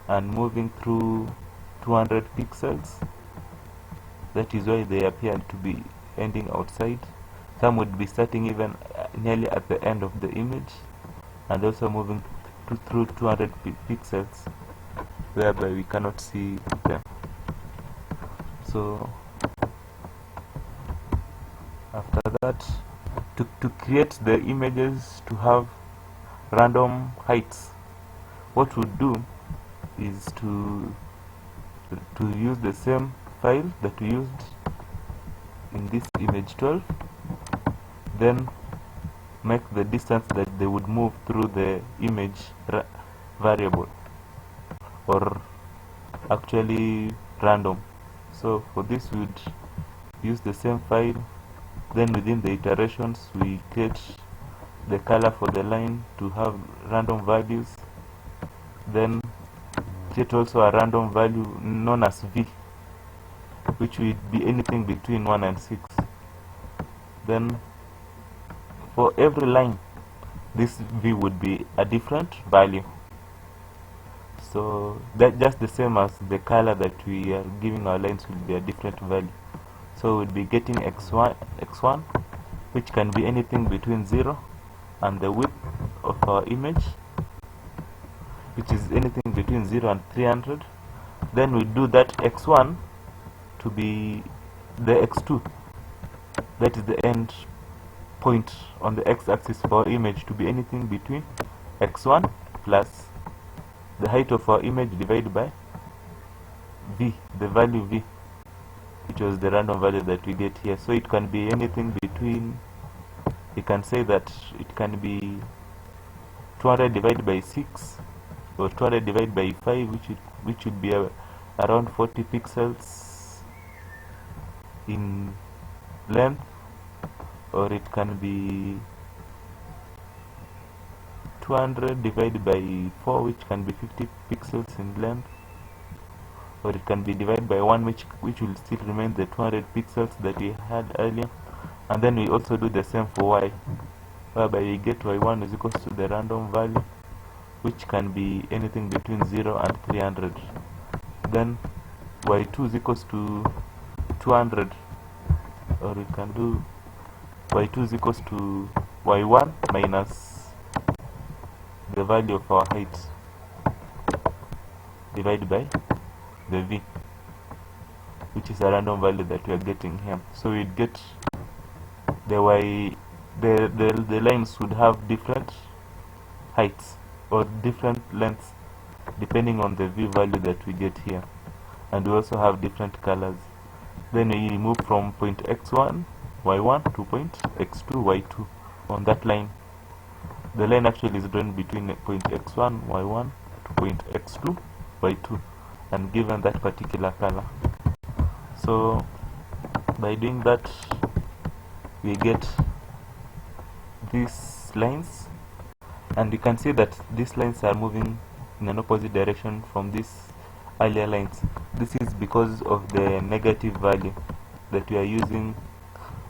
Speaker 1: and moving through 200 pixels. That is why they appear to be ending outside. Some would be starting even nearly at the end of the image and also moving through 200 pixels, whereby we cannot see them. So after that, to create the images to have random heights, what we'll do is to use the same file that we used in this image 12, then make the distance that they would move through the image variable, or actually random. So for this we would use the same file, then within the iterations we create the color for the line to have random values, then create also a random value known as v, which will be anything between 1 and 6. Then for every line, this v would be a different value. So that just the same as the color that we are giving our lines will be a different value. So we'll be getting x1, which can be anything between 0 and the width of our image, which is anything between 0 and 300. Then we do that x1 to be the x2, that is the end point on the x-axis for our image, to be anything between x1 plus the height of our image divided by v, the value v, which was the random value that we get here. So it can be anything between, we can say that it can be 200 divided by 6 or 200 divided by 5, which would be around 40 pixels in length, or it can be 200 divided by 4, which can be 50 pixels in length, or it can be divided by 1, which will still remain the 200 pixels that we had earlier. And then we also do the same for y, whereby we get y1 is equals to the random value which can be anything between 0 and 300. Then y2 is equals to 200, or we can do y2 is equals to y1 minus the value of our height divided by the v, which is a random value that we are getting here. So we'd get the lines would have different heights or different lengths depending on the v value that we get here, and we also have different colors. Then we move from point x1 y1 to point x2 y2 on that line. The line actually is drawn between point x1 y1 to point x2 y2 and given that particular color. So by doing that, we get these lines, and you can see that these lines are moving in an opposite direction from these earlier lines. This is because of the negative value that we are using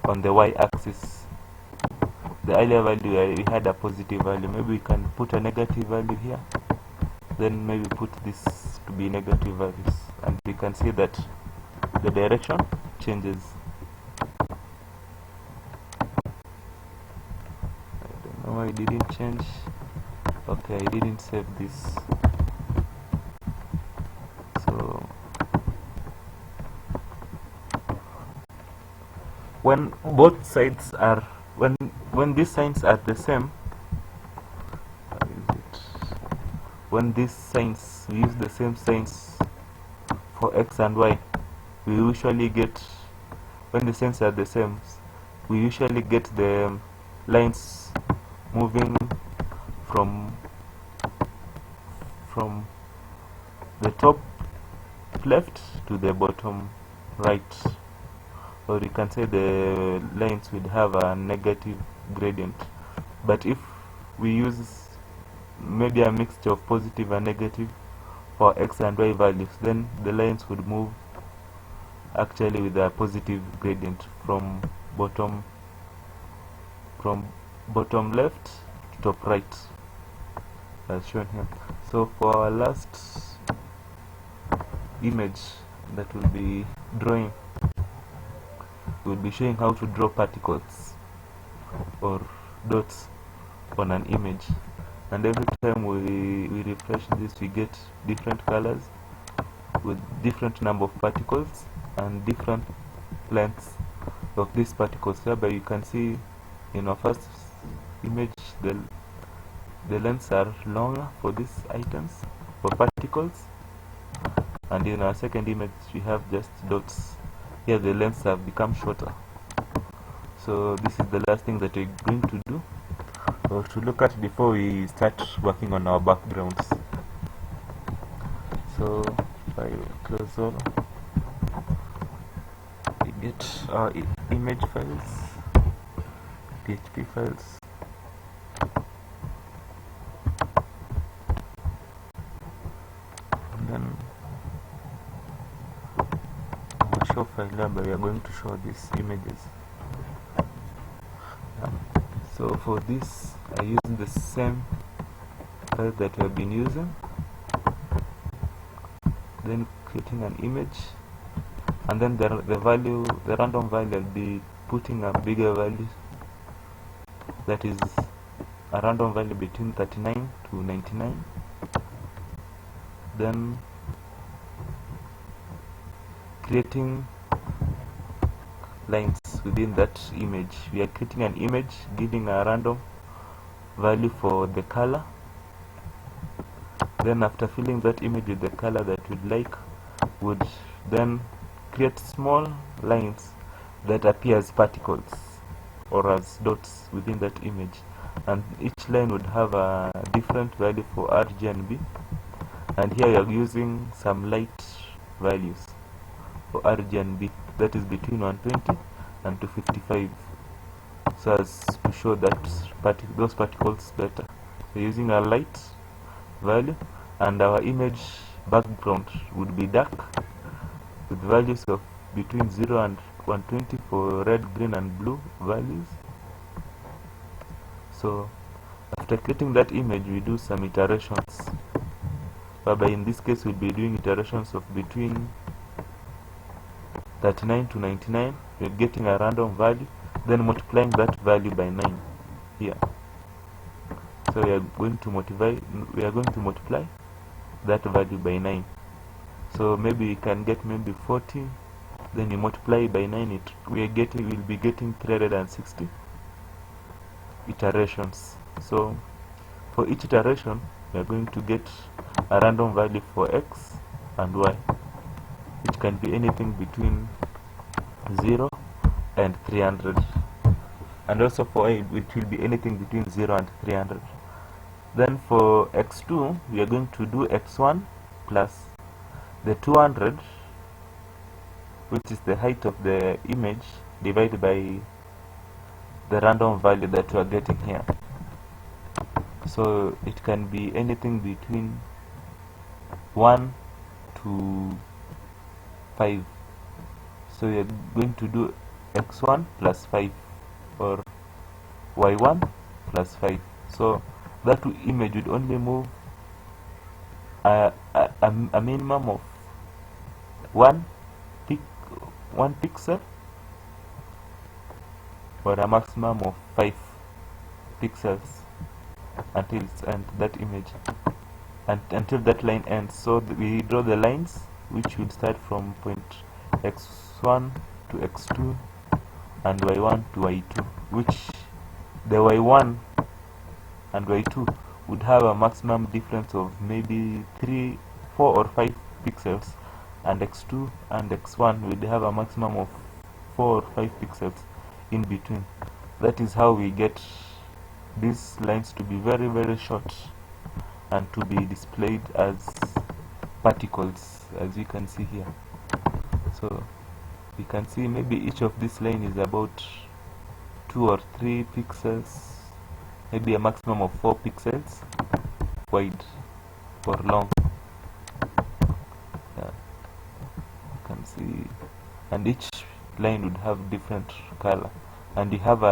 Speaker 1: on the y-axis. The earlier value we had a positive value. Maybe we can put a negative value here, then maybe put this to be negative values, and we can see that the direction changes. I don't know why it didn't change. Okay, I didn't save this. So when both sides are when these signs are the same, when these signs, we use the same signs for x and y, we usually get, when the signs are the same, we usually get the lines moving from the top left to the bottom right, or you can say the lines would have a negative gradient. But if we use maybe a mixture of positive and negative for x and y values, then the lines would move actually with a positive gradient from bottom left to top right, as shown here. So for our last image that we'll be drawing, we'll be showing how to draw particles or dots on an image, and every time we refresh this, we get different colors with different number of particles and different lengths of these particles. Hereby you can see in our first image the lengths are longer for these items, for particles, and in our second image we have just dots. Here the lengths have become shorter. So this is the last thing that we're going to do, or to look at before we start working on our backgrounds. So if I close all, we get our image files, PHP files. And then the show file number, we are going to show these images. So for this, I use the same file that we have been using, then creating an image, and then the random value, I'll be putting a bigger value, that is a random value between 39 to 99. Then creating lines within that image. We are creating an image, giving a random value for the color. Then after filling that image with the color that we'd like, would then create small lines that appear as particles or as dots within that image, and each line would have a different value for R, G and B, and here we are using some light values for R, G and B, that is between 120 and 255, so as to show that those particles better. So using a light value, and our image background would be dark with values of between 0 and 120 for red, green and blue values. So After creating that image, we do some iterations, whereby in this case we'll be doing iterations of between 39 to 99. We're getting a random value, then multiplying that value by 9 here. So we are going to multiply that value by 9. So maybe we can get maybe 40, then you multiply by 9, we'll be getting 360 iterations. So for each iteration we are going to get a random value for x and y, which can be anything between 0 and 300, and also for y it will be anything between 0 and 300. Then for x2 we are going to do x1 plus the 200, which is the height of the image, divided by the random value that we are getting here. So it can be anything between 1 to 5. So we are going to do x1 plus 5 or y1 plus 5. So that image would only move a minimum of one pixel, or a maximum of 5 pixels until it's end, that image, and until that line ends. So we draw the lines which will start from point x1 to x2 and y1 to y2, which the y1 and y2 would have a maximum difference of maybe 3, 4 or 5 pixels, and x2 and x1 would have a maximum of 4 or 5 pixels in between. That is how we get these lines to be very, very short and to be displayed as particles, as you can see here. So you can see maybe each of this line is about 2 or 3 pixels, maybe a maximum of 4 pixels wide or long. Yeah, you can see, and each line would have different color, and you have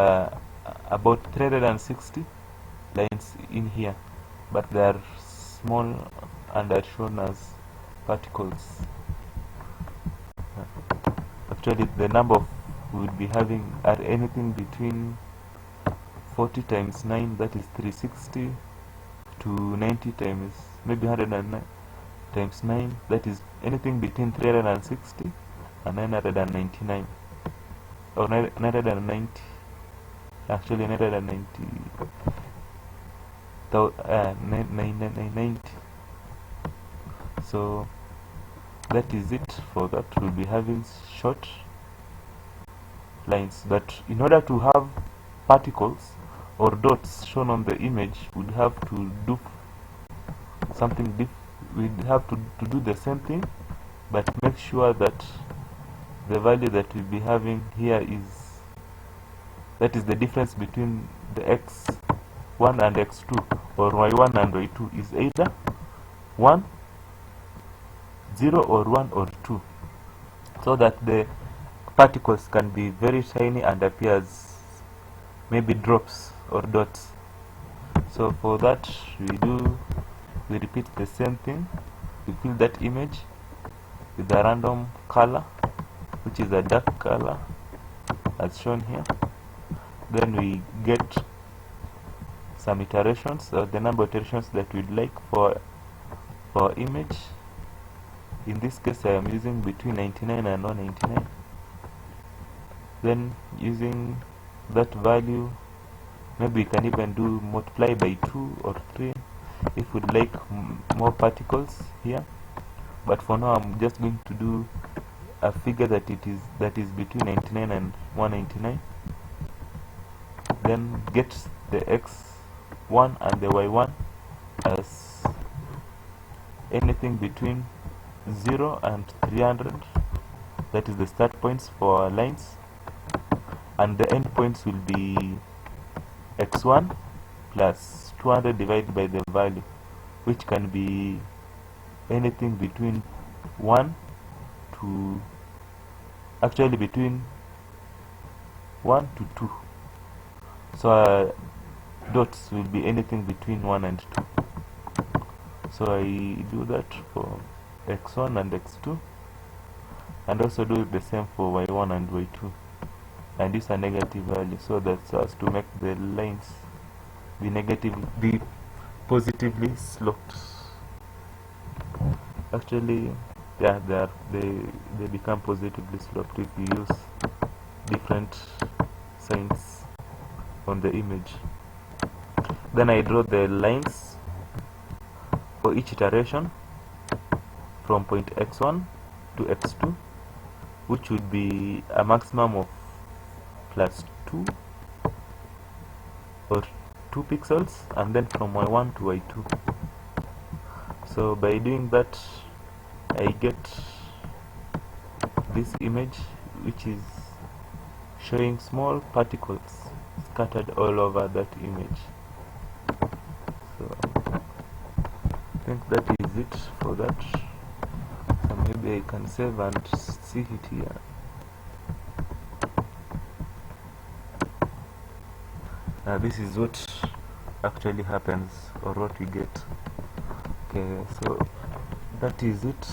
Speaker 1: about 360 lines in here, but they are small and are shown as particles. Actually the number we would be having are anything between 40 times 9, that is 360, to 90 times maybe 109 times 9, that is anything between 360 and 999, or 990, actually 990, 990. So that is it for that. We'll be having short lines, but in order to have particles or dots shown on the image, we'd have to do something we'd have to do the same thing, but make sure that the value that we'll be having here that is the difference between the x1 and x2, or y1 and y2, is either 1, 0 or 1 or 2, so that the particles can be very tiny and appear as maybe drops or dots. So for that we repeat the same thing. We fill that image with a random color, which is a dark color as shown here. Then we get some iterations, or the number of iterations that we'd like for image. In this case I am using between 99 and 199. Then using that value, maybe we can even do multiply by 2 or 3 if we'd like more particles here, but for now I'm just going to do a figure that is between 99 and 199. Then get the x1 and the y1 as anything between 0 and 300, that is the start points for our lines, and the end points will be x1 plus 200 divided by the value, which can be anything between 1 to, actually between 1 to 2. So dots will be anything between 1 and 2. So I do that for x1 and x2, and also do the same for y1 and y2, and use a negative value so that so as to make the lines be positively sloped. Actually, yeah, they become positively sloped if you use different signs on the image. Then I draw the lines for each iteration from point x1 to x2, which would be a maximum of +2 or 2 pixels, and then from y1 to y2. So by doing that, I get this image, which is showing small particles scattered all over that image. So I think that is it for that. So maybe I can save and see it here. This is what actually happens, or what we get. Okay, so that is it.